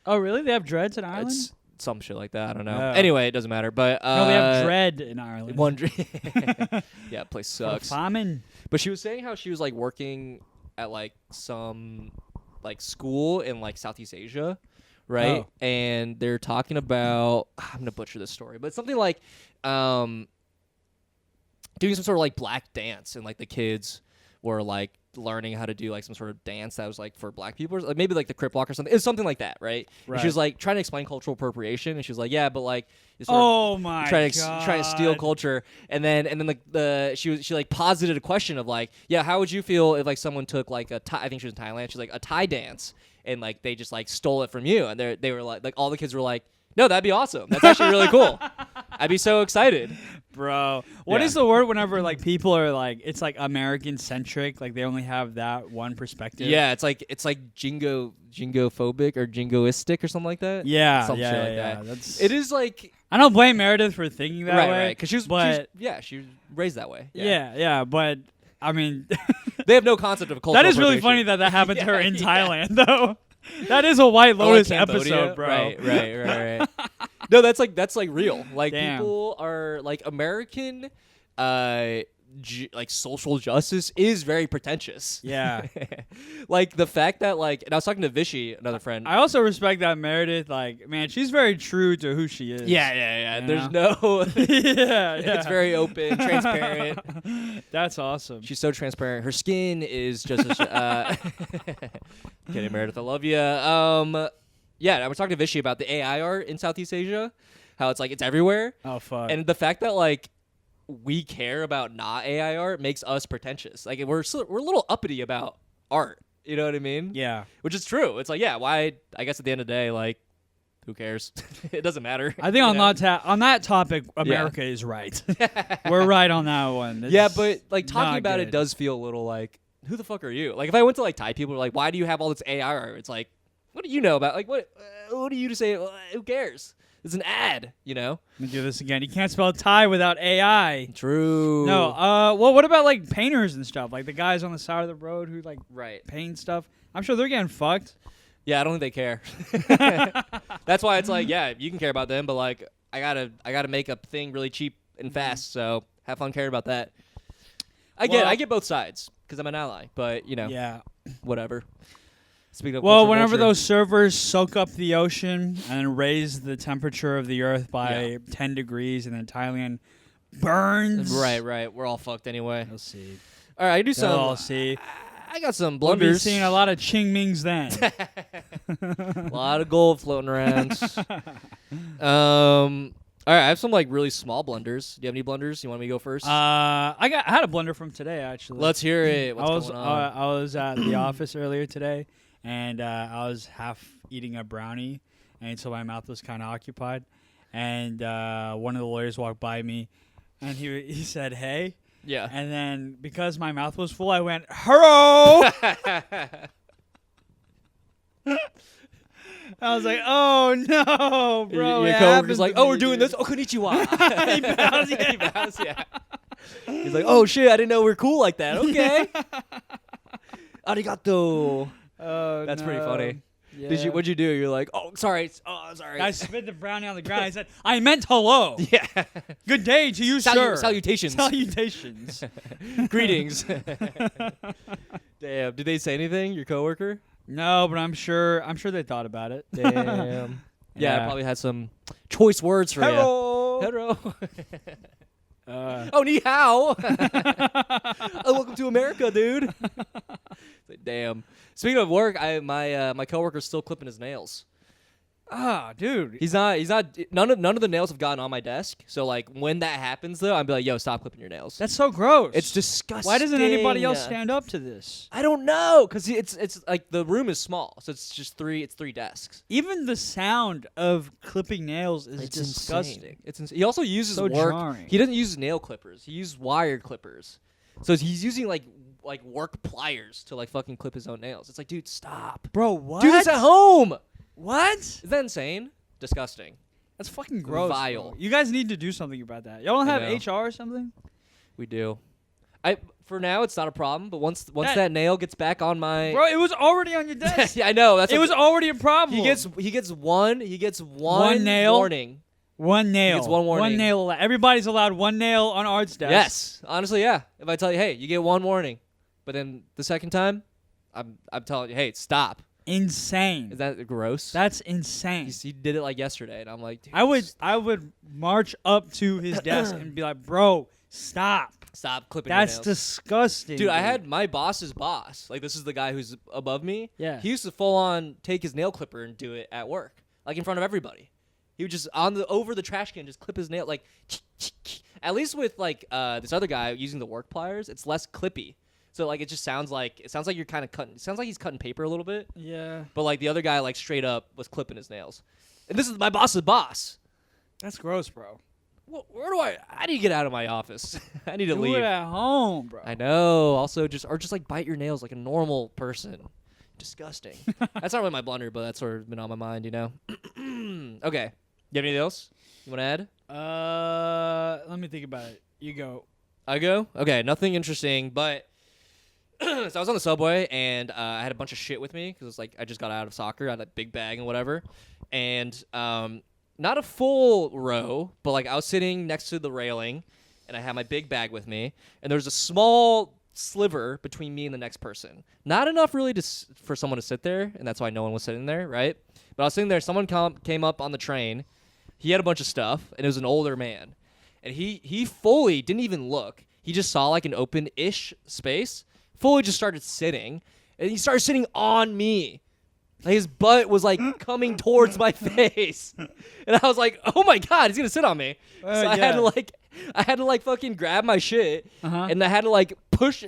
Oh really? They have dreads in Ireland? It's some shit like that. I don't know. Anyway, it doesn't matter. But no, they have dread in Ireland. Yeah, place sucks. Famine. But she was saying how she was like working at like some like school in like Southeast Asia, right? Oh. And they're talking about, I'm gonna butcher this story, but something like doing some sort of like black dance, and like the kids were like learning how to do like some sort of dance that was like for black people, or like maybe like the crip walk or something. It's something like that, right? And she was like trying to explain cultural appropriation, and she was like, yeah, but like it's sort of trying to steal culture, and then like she like posited a question of like, yeah, how would you feel if like someone took like a Thai, I think she was in Thailand, she's like a Thai dance, and like they just like stole it from you, and they were like all the kids were like, no, that'd be awesome. That's actually really cool. I'd be so excited. Bro, what is the word whenever like people are like it's like American centric, like they only have that one perspective? Yeah, it's like jingophobic or jingoistic or something like that. Yeah, some shit like that. It is like I don't blame Meredith for thinking that way, right? Because she was raised that way. Yeah, but I mean, they have no concept of cultural. That is really funny that happened to her in Thailand, though. That is a White Lotus episode, bro. Right. No, that's like real. Like Damn. people are like American, like social justice is very pretentious. Yeah. Like the fact that like, and I was talking to Vishy, another friend. I also respect that Meredith. Like, man, she's very true to who she is. Yeah. You There's know? no. yeah. It's very open, transparent. That's awesome. She's so transparent. Her skin is just. Kidding, Meredith. I love you. Yeah, I was talking to Vishy about the AI art in Southeast Asia, how it's like it's everywhere. Oh fuck. And the fact that like we care about not AI art makes us pretentious. Like we're a little uppity about art. You know what I mean? Yeah. Which is true. It's like, yeah, why? I guess at the end of the day, like, who cares? It doesn't matter. I think on that topic, America is right. We're right on that one. Yeah, but like talking about it does feel a little like, who the fuck are you? Like if I went to like Thai people, are like, why do you have all this AI art? It's like, what do you know about? Like what do you to say? Who cares? It's an ad, you know? Let me do this again. You can't spell Thai without AI. True. No. Well, what about like painters and stuff? Like the guys on the side of the road who like paint stuff. I'm sure they're getting fucked. Yeah, I don't think they care. That's why it's like, yeah, you can care about them, but like, I gotta make a thing really cheap and fast. So have fun caring about that. I get both sides because I'm an ally, but you know, whatever. Speaking of whenever those servers soak up the ocean and raise the temperature of the earth by 10 degrees, and then Thailand burns. Right. We're all fucked anyway. We'll see. All right, I do some. We'll see. I got some We'll blunders. be seeing a lot of Ching Mings then. A lot of gold floating around. All right, I have some like really small blunders. Do you have any blunders? You want me to go first? I had a blunder from today actually. Let's hear it. What's going on? I was at the office earlier today, and I was half eating a brownie, and so my mouth was kind of occupied. And one of the lawyers walked by me, and he said, "Hey." Yeah. And then because my mouth was full, I went, "Hello." I was like, "Oh no, bro!" Your coworker's like, "Oh, we're doing this. Oh, konnichiwa." He bows, yeah. He bows, yeah. He's like, "Oh shit, I didn't know we were cool like that." Okay. Arigato. Oh, that's pretty funny. Yeah. What'd you do? You're like, "Oh, sorry. Oh, sorry." I spit the brownie on the ground. I said, "I meant hello." Yeah. Good day to you, sir. Salutations. Salutations. Greetings. Damn. Did they say anything? Your coworker? No, but I'm sure they thought about it. Damn. Yeah, I probably had some choice words for you. Hello. Oh, ni hao. Oh, welcome to America, dude. Damn. Speaking of work, my coworker's still clipping his nails. Ah, dude. He's not. None of the nails have gotten on my desk. So like when that happens, though, I'd be like, "Yo, stop clipping your nails." That's so gross. It's disgusting. Why doesn't anybody else stand up to this? I don't know, because it's like the room is small, so it's just three desks. Even the sound of clipping nails is disgusting. He also uses jarring. He doesn't use nail clippers. He uses wire clippers. So he's using like work pliers to like fucking clip his own nails. It's like, dude, stop. Bro, what? Do this at home. What? Is that insane? Disgusting. That's fucking gross. Vile. Bro. You guys need to do something about that. Y'all don't have HR or something? We do. For now it's not a problem, but once that nail gets back on my Bro, it was already on your desk. Yeah, I know. It was already a problem. He gets one nail warning. One nail. He gets one warning. One nail. Everybody's allowed one nail on Art's desk. Yes. Honestly, yeah. If I tell you, hey, you get one warning, but then the second time, I'm telling you, hey, stop. Insane. Is that gross? That's insane. He did it like yesterday, and I'm like, dude, I would march up to his desk and be like, bro, stop. Stop clipping your nails. That's disgusting. Dude, I had my boss's boss. Like, this is the guy who's above me. Yeah. He used to full on take his nail clipper and do it at work, like in front of everybody. He would just over the trash can just clip his nail, like. At least with like this other guy using the work pliers, it's less clippy. So like it sounds like you're kind of cutting. It sounds like he's cutting paper a little bit. Yeah. But like the other guy, like straight up was clipping his nails. And this is my boss's boss. That's gross, bro. where do I need to get out of my office. I need to leave. Do it at home, bro. I know. Also, just like bite your nails like a normal person. Disgusting. That's not really my blunder, but that's sort of been on my mind, you know. Okay. You have anything else you want to add? Let me think about it. You go. I go? Okay, nothing interesting, but so I was on the subway, and I had a bunch of shit with me, because like I just got out of soccer. I had a big bag and whatever. And not a full row, but like I was sitting next to the railing, and I had my big bag with me, and there was a small sliver between me and the next person. Not enough really for someone to sit there, and that's why no one was sitting there, right? But I was sitting there, someone came up on the train. He had a bunch of stuff, and it was an older man. And he fully didn't even look. He just saw like an open-ish space, fully just started sitting, and he started sitting on me. Like his butt was like coming towards my face. And I was like, oh my God, he's going to sit on me. So I had to fucking grab my shit, and I had to like push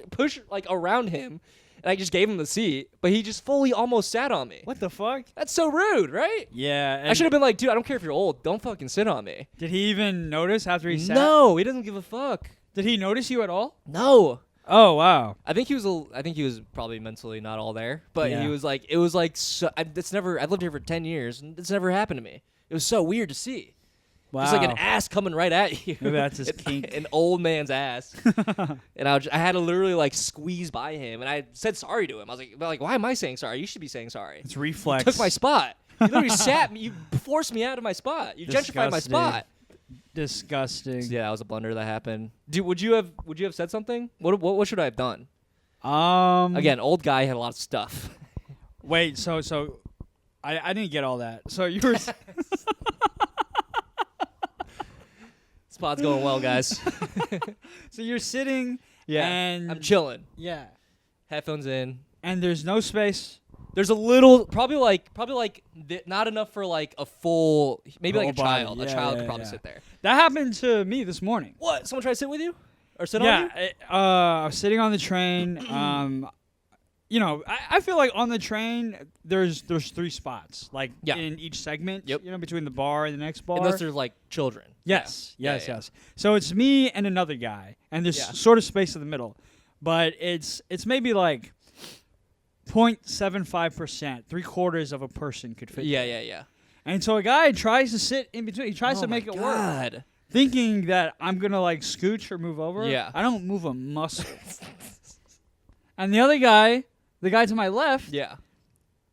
like around him, and I just gave him the seat, but he just fully almost sat on me. What the fuck? That's so rude, right? Yeah. I should have been like, dude, I don't care if you're old, don't fucking sit on me. Did he even notice after he sat? No, he doesn't give a fuck. Did he notice you at all? No. Oh wow. I think he was probably mentally not all there, but Yeah. he was like, it was like, so, I've lived here for 10 years, and it's never happened to me. It was so weird to see. Wow. Just like an ass coming right at you. Maybe that's his kink. An old man's ass. And I had to literally like squeeze by him, and I said sorry to him. I was like, why am I saying sorry? You should be saying sorry. It's reflex. You took my spot. You literally sat me. You forced me out of my spot. You gentrified my spot. Disgusting. So yeah, that was a blunder that happened. Would you have said something? What should I have done? Again, old guy had a lot of stuff. Wait, so I didn't get all that. So you were Spot's going well, guys. so you're sitting and I'm chilling. Yeah. Headphones in. And there's no space. There's a little, probably like not enough for like a full, maybe like a body. child. Yeah, A child yeah, could probably yeah. sit there. That happened to me this morning. What? Someone tried to sit with you? Or sit on you? Yeah, I was sitting on the train. You know, I feel like on the train there's 3 spots, like in each segment. Yep. You know, between the bar and the next bar. Unless there's like children. Yes, Yeah. yes. So it's me and another guy, and there's sort of space in the middle, but it's maybe like 0.75%, 3/4 of a person could fit. Yeah. And so a guy tries to sit in between. He tries to make it work, thinking that I'm gonna like scooch or move over. Yeah. I don't move a muscle. And the other guy, the guy to my left,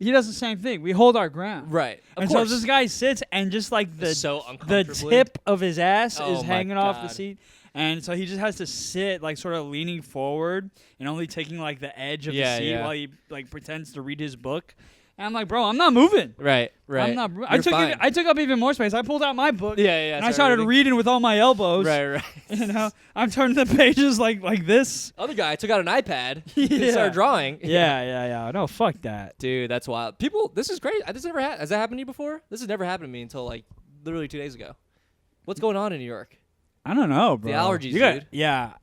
he does the same thing. We hold our ground. Right. Of And course. so this guy sits, and just like the tip of his ass is hanging off the seat. And so he just has to sit, like, sort of leaning forward and only taking, like, the edge of the seat while he, like, pretends to read his book. And I'm like, bro, I'm not moving. Right. I'm not. I took up even more space. I pulled out my book. Yeah. And I started reading with all my elbows. Right. You know, I'm turning the pages like this. Other guy took out an iPad and started drawing. Yeah. No, fuck that. Dude, that's wild. People, this is great. Has that happened to you before? This has never happened to me until like literally 2 days ago. What's going on in New York? I don't know, bro. The allergies, dude. Yeah.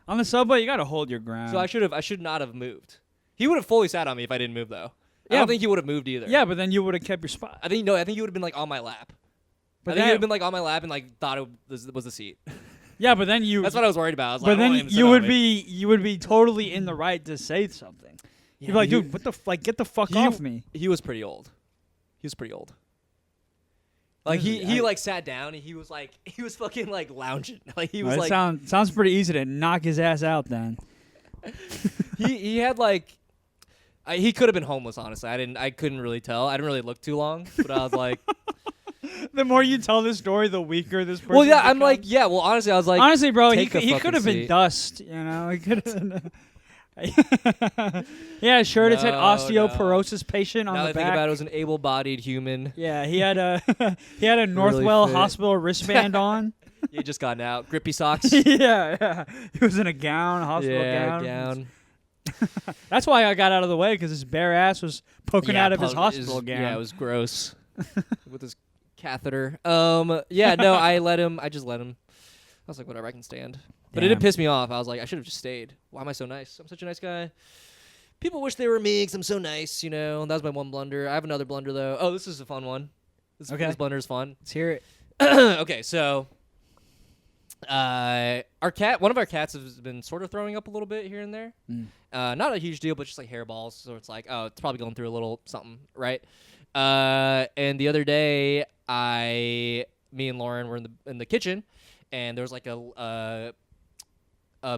On the subway, you got to hold your ground. So I should not have moved. He would have fully sat on me if I didn't move, though. Yeah. I don't think he would have moved either. Yeah, but then you would have kept your spot. I think you would have been like on my lap. But I think he would have been like on my lap and like thought it was the seat. Yeah, but then you. That's what I was worried about. I was but like, then you would be totally in the right to say something. You'd be like, dude, what the get the fuck off me. He was pretty old. Like he like sat down and he was fucking like lounging. Like he was like sounds pretty easy to knock his ass out then. he had like he could have been homeless, honestly. I couldn't really tell. I didn't really look too long, but I was like the more you tell this story, the weaker this person Well, yeah, becomes. I'm like, yeah, well, honestly, I was like honestly, bro, he he could have been dust, you know. He could have been yeah, sure. It said osteoporosis patient on now the I back. think about it, was an able-bodied human. Yeah, he had a Northwell Hospital wristband on. He had just gotten out. Grippy socks. yeah. He was in a gown, hospital gown. That's why I got out of the way, because his bare ass was poking out of his hospital gown. Yeah, it was gross. With his catheter. Yeah, no, I just let him. I was like, whatever, I can stand. But it did piss me off. I was like, I should have just stayed. Why am I so nice? I'm such a nice guy. People wish they were me because I'm so nice, you know. That was my one blunder. I have another blunder, though. Oh, this is a fun one. This blunder is fun. Let's hear it. Okay, so One of our cats has been sort of throwing up a little bit here and there. Not a huge deal, but just like hairballs. So it's like, oh, it's probably going through a little something, right? And the other day, me and Lauren were in the kitchen, and there was like a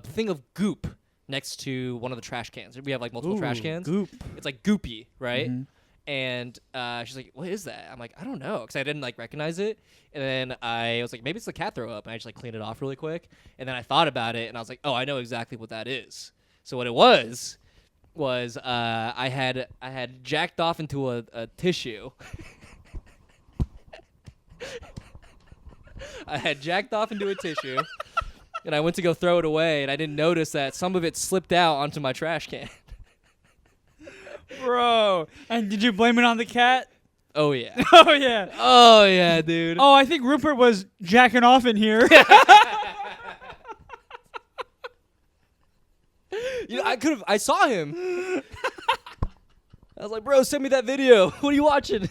thing of goop next to one of the trash cans. We have like multiple trash cans. Goop. It's like goopy, right? Mm-hmm. And she's like, "What is that?" I'm like, "I don't know," because I didn't like recognize it. And then I was like, "Maybe it's the cat throw up." And I just like cleaned it off really quick. And then I thought about it, and I was like, "Oh, I know exactly what that is." So what it was I had jacked off into a tissue. I had jacked off into a tissue, and I went to go throw it away, and I didn't notice that some of it slipped out onto my trash can. Bro, and did you blame it on the cat? Oh, yeah. Oh, yeah. Oh, yeah, dude. Oh, I think Rupert was jacking off in here. You know, I saw him. I was like, bro, send me that video. What are you watching?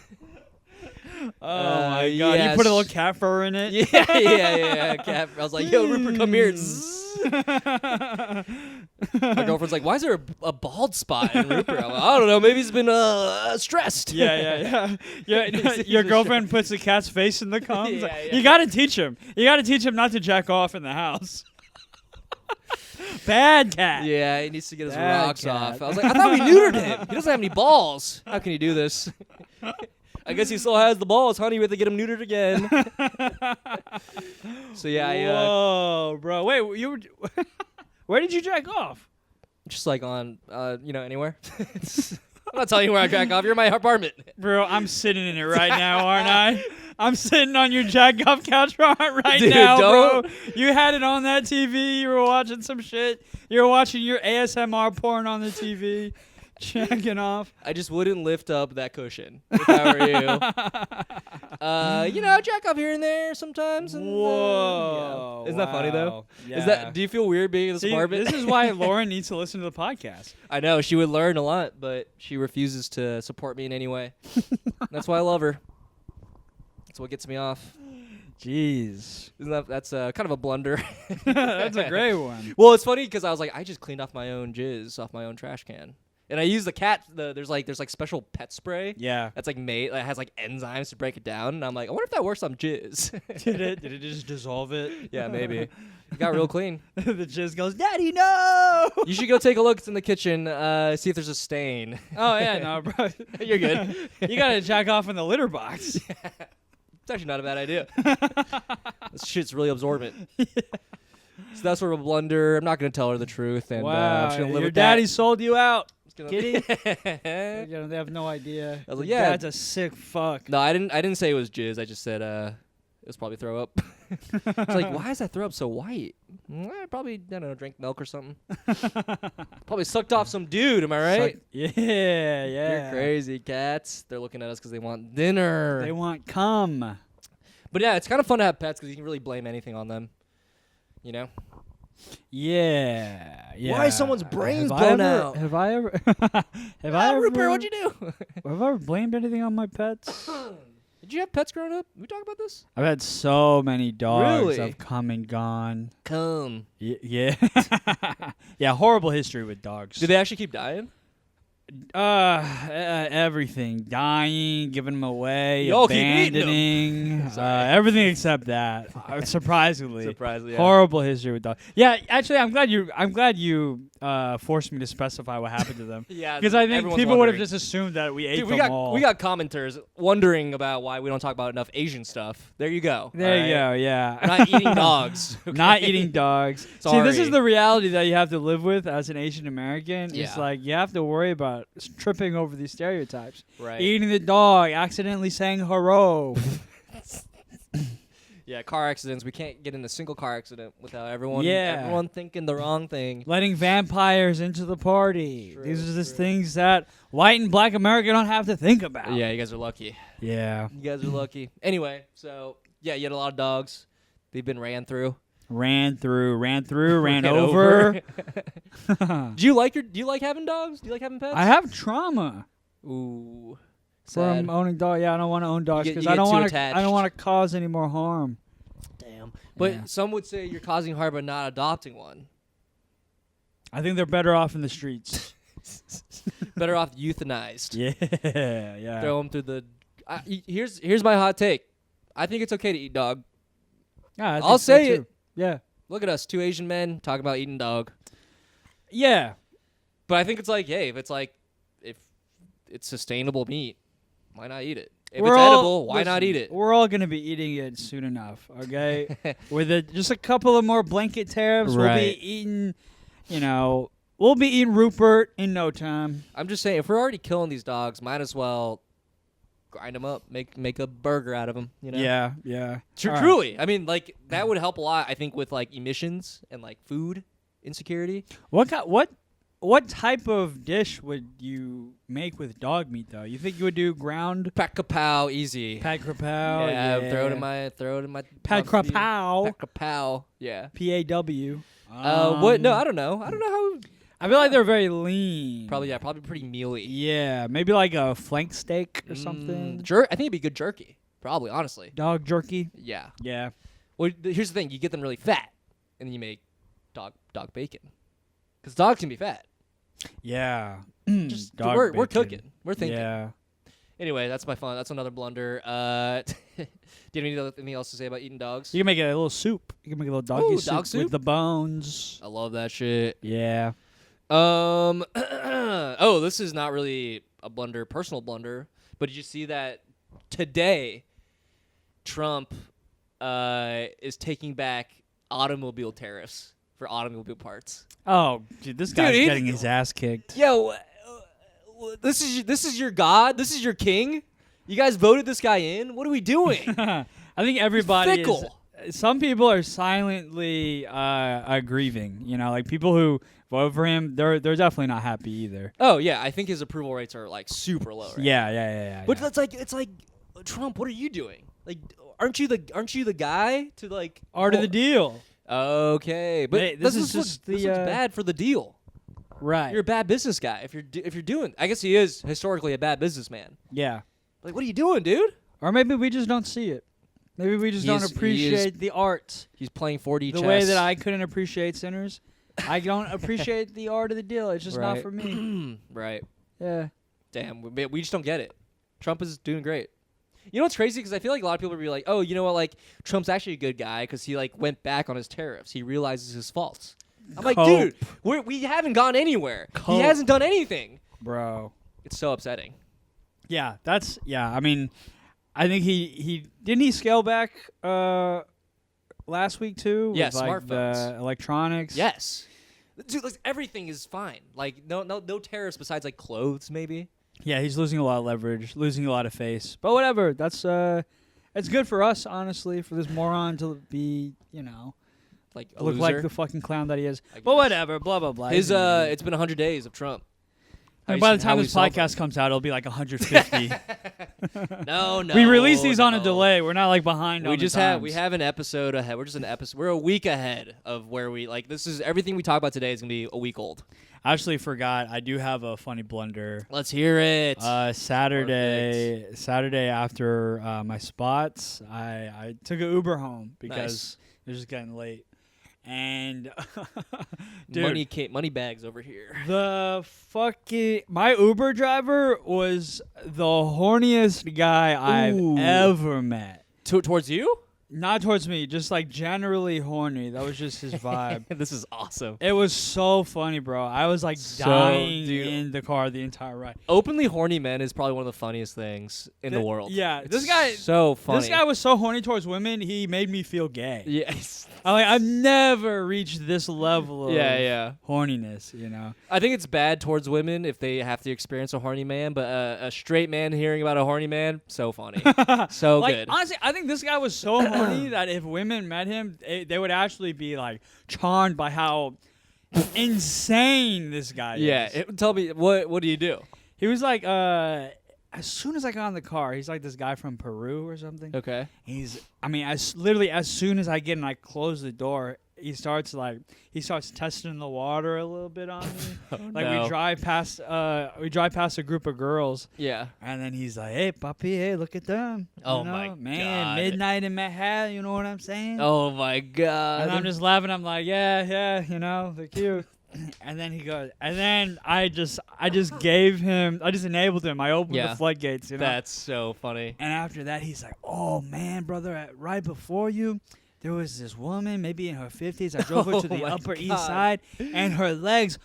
Oh, my God. Yes. You put a little cat fur in it? Yeah. Cat fur. I was like, yo, Rupert, come here. My girlfriend's like, why is there a bald spot in Rupert? I'm like, I don't know. Maybe he's been stressed. Yeah. Your girlfriend puts the cat's face in the cum. Yeah. You got to teach him. You got to teach him not to jack off in the house. Bad cat. Yeah, he needs to get his rocks off. I was like, I thought we neutered him. He doesn't have any balls. How can he do this? I guess he still has the balls, honey. We have to get him neutered again. So yeah, whoa, bro. Wait, where did you jack off? Just like on, anywhere. I'm not telling you where I jack off. You're in my apartment. Bro, I'm sitting in it right now, aren't I? I'm sitting on your jack off couch right Dude, now, don't. bro. You had it on that TV. You were watching some shit. You were watching your ASMR porn on the TV. Jacking off. I just wouldn't lift up that cushion if I were you. Jack off here and there sometimes. And, whoa. Isn't that funny, though? Yeah. Do you feel weird being in this apartment? This is why Lauren needs to listen to the podcast. I know. She would learn a lot, but she refuses to support me in any way. That's why I love her. That's what gets me off. Jeez. That's kind of a blunder. That's a great one. Well, it's funny because I was like, I just cleaned off my own jizz off my own trash can. And I use the cat. There's like special pet spray. Yeah. That's like made. It has like enzymes to break it down. And I'm like, I wonder if that works on jizz. Did it just dissolve it? Yeah, maybe. It got real clean. The jizz goes, Daddy, no! You should go take a look. It's in the kitchen. See if there's a stain. Oh yeah, no, bro. You're good. You gotta jack off in the litter box. Yeah. It's actually not a bad idea. This shit's really absorbent. Yeah. So that's sort of a blunder. I'm not gonna tell her the truth, and I'm just gonna live your with daddy that. sold you out. Kitty? They they have no idea. I was like, yeah, Dad's a sick fuck. No, I didn't say it was jizz. I just said it was probably throw up. It's like, why is that throw up so white? I probably, I don't know, drank milk or something. Probably sucked off some dude. Am I right? Yeah. You're crazy, cats. They're looking at us because they want dinner. They want cum. But yeah, it's kind of fun to have pets because you can really blame anything on them. You know? Yeah. Why is someone's brains blown out? Have I ever? Rupert, what'd you do? Have I ever blamed anything on my pets? Did you have pets growing up? Did we talk about this? I've had so many dogs Really? have come and gone. Come. Yeah. Yeah, horrible history with dogs. Did they actually keep dying? Everything. Dying, giving them away, Y'all keep eating abandoning, everything except that. Surprisingly. Yeah. Horrible history with dogs. Yeah, actually, I'm glad you forced me to specify what happened to them. Yeah, because I think everyone's people would have wondering. just assumed that we ate Dude, them all. we got commenters wondering about why we don't talk about enough Asian stuff. There you go. There you go. Yeah. We're not eating dogs. Okay? Not eating dogs. Sorry. See, this is the reality that you have to live with as an Asian American. Yeah. It's like you have to worry about tripping over these stereotypes. Right. Eating the dog, accidentally saying hello. Yeah, car accidents. We can't get in a single car accident without everyone thinking the wrong thing. Letting vampires into the party. True, These are just things that white and black America don't have to think about. Yeah, you guys are lucky. Yeah. You guys are lucky. Anyway, so yeah, you had a lot of dogs. They've been ran through. Ran over. Do you like having dogs? Do you like having pets? I have trauma Ooh. from Sad. owning dogs. Yeah, I don't want to own dogs You because get I don't too want attached. to. I don't want to cause any more harm. Damn. But Yeah. some would say you're causing harm by not adopting one. I think they're better off in the streets. Better off euthanized. Yeah. Throw them through the. Here's my hot take. I think it's okay to eat dog. Yeah, I'll say it. Yeah. Look at us, 2 Asian men talking about eating dog. Yeah. But I think it's like, hey, if it's sustainable meat, why not eat it? If it's edible, why not eat it? We're all gonna be eating it soon enough, okay? With just a couple of more blanket tariffs, we'll be eating. We'll be eating Rupert in no time. I'm just saying, if we're already killing these dogs, might as well grind them up, make a burger out of them. Yeah. Truly, I mean, like that would help a lot. I think with like emissions and like food insecurity. What type of dish would you make with dog meat though? You think you would do ground? Pat kapow, easy. Pat kapow. Yeah, throw it in my. Pat kapow. Pat kapow. Yeah. PAW. What? No, I don't know. I don't know how. I feel like they're very lean. Probably pretty mealy. Yeah, maybe like a flank steak or something. I think it'd be good jerky. Probably, honestly. Dog jerky. Yeah. Yeah. Well, here's the thing: you get them really fat, and then you make dog bacon. Because dogs can be fat. Yeah. Just Dog we're bacon. cooking. We're thinking. Yeah. Anyway, that's my fun. That's another blunder. Do you have anything else to say about eating dogs? You can make it a little soup. You can make a little doggy soup, dog soup with the bones. I love that shit. Yeah. This is not really a blunder, personal blunder, but did you see that today Trump is taking back automobile tariffs for automobile parts? Oh, dude, this guy's getting his ass kicked. Yo, this is your god? This is your king? You guys voted this guy in? What are we doing? I think everybody He's fickle. Some people are silently grieving. Like people who vote for him, they're definitely not happy either. Oh yeah, I think his approval rates are like super low. Right? Yeah. But it's like Trump. What are you doing? Like, aren't you the guy to like Art of the deal? Okay, but hey, this looks bad for the deal. Right. You're a bad business guy if you're doing. I guess he is historically a bad businessman. Yeah. Like, what are you doing, dude? Or maybe we just don't see it. Maybe we just don't appreciate the art. He's playing 4D chess. The way that I couldn't appreciate Sinners. I don't appreciate the art of the deal. It's just not for me. Right. Yeah. Damn, we just don't get it. Trump is doing great. You know what's crazy? Because I feel like a lot of people would be like, oh, you know what? Like, Trump's actually a good guy because he, like, went back on his tariffs. He realizes his faults. I'm like, dude, we haven't gone anywhere. He hasn't done anything. Bro. It's so upsetting. Yeah, I mean, I think he didn't he scale back last week too? Yeah, with, like, smartphones. the electronics. Yes. Dude, like, everything is fine. Like, no tariffs besides, like, clothes, maybe. Yeah, he's losing a lot of leverage, losing a lot of face. But whatever. That's it's good for us, honestly, for this moron to be, Like look loser. like the fucking clown that he is. But whatever, blah blah blah. His it's been 100 days of Trump. And by the time this podcast comes out, it'll be like 150. No. We release these on a delay. We're not like behind. We have an episode ahead. We're just an episode. We're a week ahead of where we like. This is everything we talk about today is gonna be a week old. I actually forgot. I do have a funny blunder. Let's hear it. Saturday after my spots, I took an Uber home because it was just getting late. And dude, money bags over here. My Uber driver was the horniest guy I've ever met. Towards you? Not towards me, just like generally horny. That was just his vibe. This is awesome. It was so funny, bro. I was like dying in the car the entire ride. Openly horny men is probably one of the funniest things in the world. Yeah, this guy so funny. This guy was so horny towards women, he made me feel gay. Yes. I've never reached this level of horniness, I think it's bad towards women if they have to experience a horny man, but a straight man hearing about a horny man, so funny. So good. Honestly, I think this guy was so horny that if women met him, they would actually be like charmed by how insane this guy is. Yeah, tell me, what do you do? He was like, as soon as I got in the car, he's like this guy from Peru or something. Okay. Literally as soon as I get in, I close the door, he starts testing the water a little bit on me. Like no. we drive past a group of girls. Yeah. And then he's like, "Hey, papi, hey, look at them." Oh, you know? my man, God. midnight in Manhattan. You know what I'm saying? Oh my God. And I'm just laughing. I'm like, yeah, you know, they're cute. And then he goes, and then I just enabled him. I opened the floodgates. You know? That's so funny. And after that, he's like, "Oh man, brother, right before you, there was this woman, maybe in her 50s. I drove her to the Upper East Side, and her legs,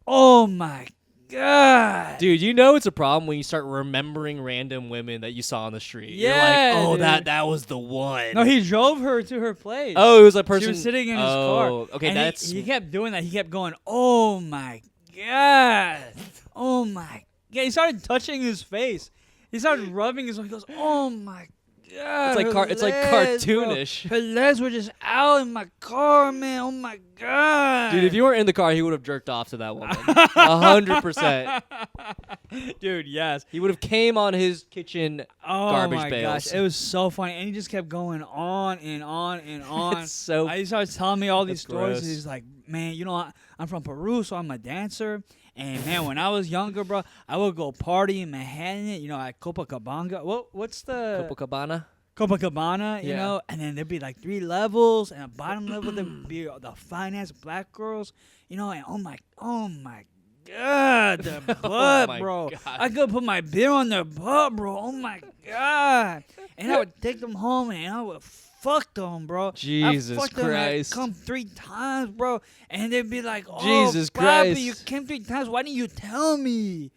oh my God, dude, you know it's a problem when you start remembering random women that you saw on the street. Yeah, you're like, oh, dude. that was the one. No, he drove her to her place. Oh, it was a person. She was sitting in his car. Okay, and that's. He kept doing that. He kept going, oh my God, oh my God. He started touching his face. He started rubbing his. He goes, oh my God. It's like cartoonish. Bro. Her legs were just out in my car, man. Oh my God, dude! If you weren't in the car, he would have jerked off to that woman. 100%. Dude, yes. He would have came on his kitchen garbage Oh my bales. gosh, it was so funny, and he just kept going on and on and on. It's so. He started telling me all these stories. gross. He's like, "Man, you know, I'm from Peru, so I'm a dancer." And man, when I was younger, bro, I would go party in Manhattan, you know, at Copacabana. What's the Copacabana, you know? And then there'd be like 3 levels, and at bottom level there'd be the finest black girls, you know. And oh my God, the butt, bro! God. I could put my beer on their butt, bro. Oh my God! And I would take them home, and I would fuck them, bro. Jesus I fucked them, Christ! I'd come 3 times, bro, and they'd be like, "Oh, Jesus Papi, Christ! you came 3 times. Why didn't you tell me?"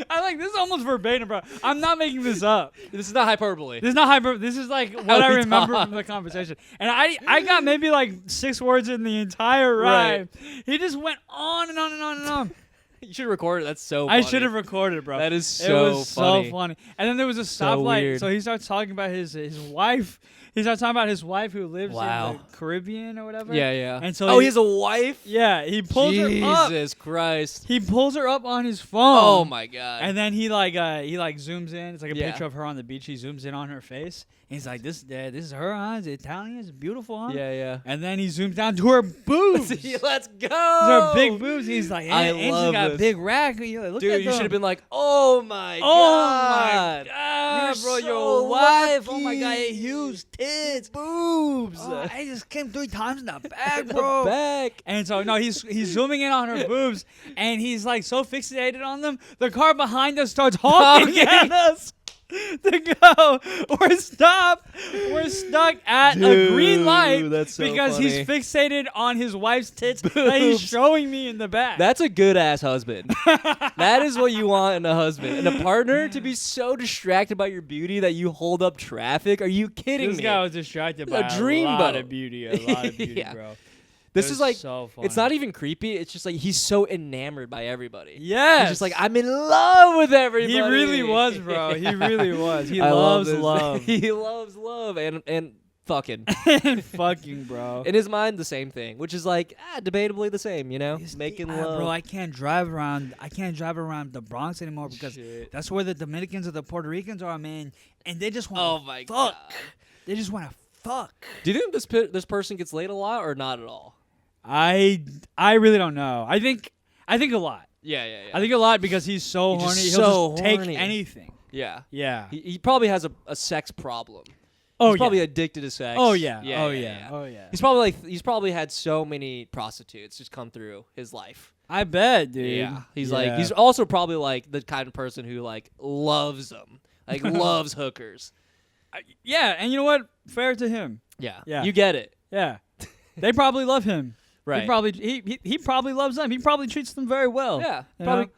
I like this is almost verbatim, bro. I'm not making this up. This is not hyperbole. This is not hyper. This is like what I remember from the conversation. And I got maybe like 6 words in the entire ride. Right. He just went on and on and on and on. You should record it. That's so funny. I should have recorded, bro. That is it was funny. so funny. And then there was a stoplight. So he starts talking about his wife. He starts talking about his wife who lives in the Caribbean or whatever. Yeah. And so he has a wife? Yeah, he pulls her up. Jesus Christ. He pulls her up on his phone. Oh my God. And then he zooms in. It's like a picture of her on the beach. He zooms in on her face. And he's like, this is her, huh? It's Italian. It's beautiful, huh? Yeah. And then he zooms down to her boobs. Let's go. Her big boobs. He's like, I and love she's got this. a big rack. Look dude, at you should them. have been like, oh my God. Oh my God, bro, You're your so wife. lucky. Oh my God, huge tits, boobs. Oh, I just came 3 times in the back, bro. Back. And so no, he's zooming in on her boobs, and he's like so fixated on them. The car behind us starts honking at us to go or stop. We're stuck at a green light that's so because funny. he's fixated on his wife's tits that he's showing me in the back. That's a good ass husband. That is what you want in a husband. And a partner to be so distracted by your beauty that you hold up traffic. Are you kidding me? This guy was distracted by A dream lot boat. of beauty. A lot of beauty, Yeah. bro. This is like, so funny. it's not even creepy. It's just like he's so enamored by everybody. Yes. He's just like, I'm in love with everybody. He really was, bro. He really was. He I loves love love. He loves love and fucking. And fucking, bro. In his mind, the same thing, which is like debatably the same, you know, making love. Bro, I can't drive around the Bronx anymore because that's where the Dominicans or the Puerto Ricans are, man. And they just want to fuck. God. They just want to fuck. Do you think this person gets laid a lot or not at all? I really don't know. I think a lot. Yeah. I think a lot because he's so horny. He'll just take anything. Yeah. Yeah. He probably has a sex problem. Oh, he's probably addicted to sex. Oh yeah. Yeah. Oh yeah. He's probably had so many prostitutes just come through his life. I bet, dude. Yeah. He's also probably like the kind of person who like loves them. Like loves hookers. Yeah, and you know what? Fair to him. Yeah. You get it. Yeah. They probably love him. Right. He probably loves them. He probably treats them very well. Yeah.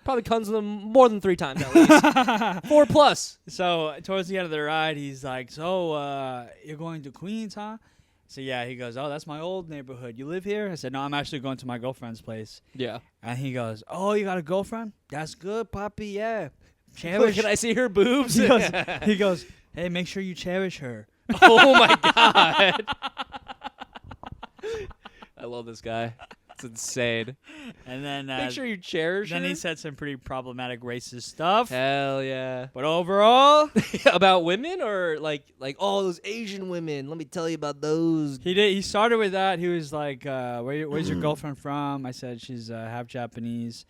Probably comes to them more than 3 times at least. 4+. So towards the end of the ride, he's like, "So you're going to Queens, huh?" So yeah, he goes, "Oh, that's my old neighborhood. You live here?" I said, "No, I'm actually going to my girlfriend's place." Yeah. And he goes, "Oh, you got a girlfriend? That's good, Poppy. Yeah. Cherish. Can I see her boobs?" He goes, "Hey, make sure you cherish her." Oh my God. I love this guy. It's insane. And then Make sure you cherish Then her. he said some pretty problematic racist stuff. Hell yeah. But overall, About women or like oh those Asian women. Let me tell you about those. he started with that. He was like, where's your girlfriend from? I said she's half Japanese.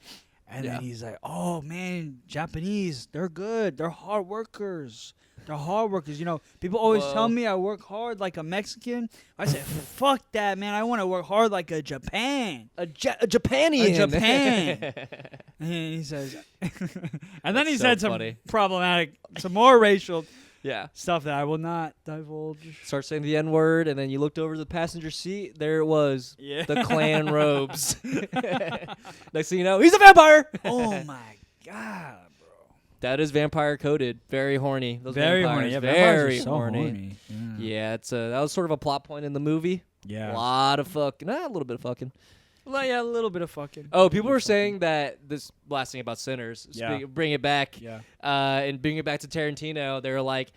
And then he's like, oh man, Japanese, they're good. They're hard workers. They're hard workers. You know, people always tell me I work hard like a Mexican. I said, fuck that, man. I want to work hard like a Japan. A Japanian. A Japan. And he says, and then he said some problematic, some more racial stuff that I will not divulge. Start saying the N-word, and then you looked over the passenger seat. There it was. Yeah. The clan robes. Next thing you know, he's a vampire. Oh, my God. That is vampire coded. Very horny. Those Very vampires, horny. Yeah, very so horny. Yeah, it's that was sort of a plot point in the movie. Yeah. A lot of fucking. A little bit of fucking. Well, yeah, a little bit of fucking. Oh, people were saying that this last thing about Sinners. Bring it back. Yeah. And bring it back to Tarantino. They were like,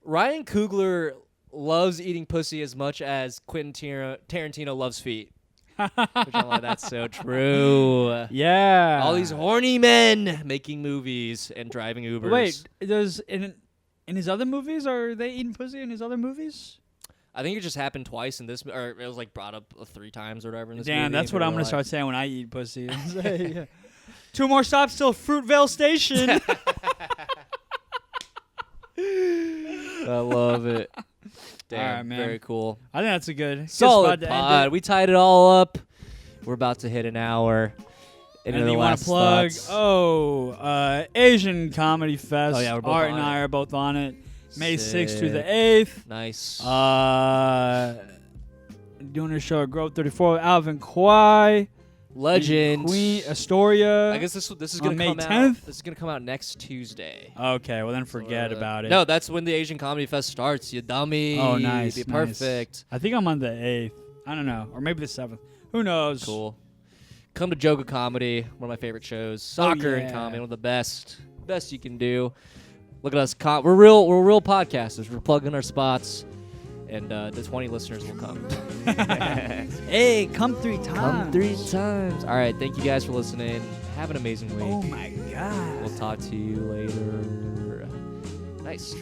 Ryan Coogler loves eating pussy as much as Quentin Tarantino loves feet. Which I'm like, that's so true. Yeah. All these horny men making movies and driving Ubers. Wait, does in his other movies, are they eating pussy in his other movies? I think it just happened twice in this, or it was like brought up 3 times or whatever in this movie. Damn, that's what I'm going to start saying when I eat pussy. Yeah. 2 more stops till Fruitvale Station. I love it. Damn, all right, man. Very cool. I think that's a good solid pod. We tied it all up. We're about to hit an hour. Anything you want to plug? Thoughts? Asian Comedy Fest. Oh, yeah, we're both Art on and it. I are both on it. May 6th through the Sick. 8th. Nice. Doing a show at Grove 34 with Alvin Kwai. Legend. Queen Astoria. I guess this is on gonna May come 10th? out. This is gonna come out next Tuesday. Okay, well then forget about it. No, that's when the Asian Comedy Fest starts. You dummy. Oh, nice. Be nice. perfect. I think I'm on the 8th. I don't know, or maybe the 7th. Who knows? Cool. Come to Joga Comedy, one of my favorite shows. Soccer and yeah. comedy, one of the best you can do. Look at us. We're real podcasters. We're plugging our spots, and the 20 listeners will come. Hey, come 3 times. Come 3 times. All right. Thank you guys for listening. Have an amazing week. Oh my God. We'll talk to you later. Nice.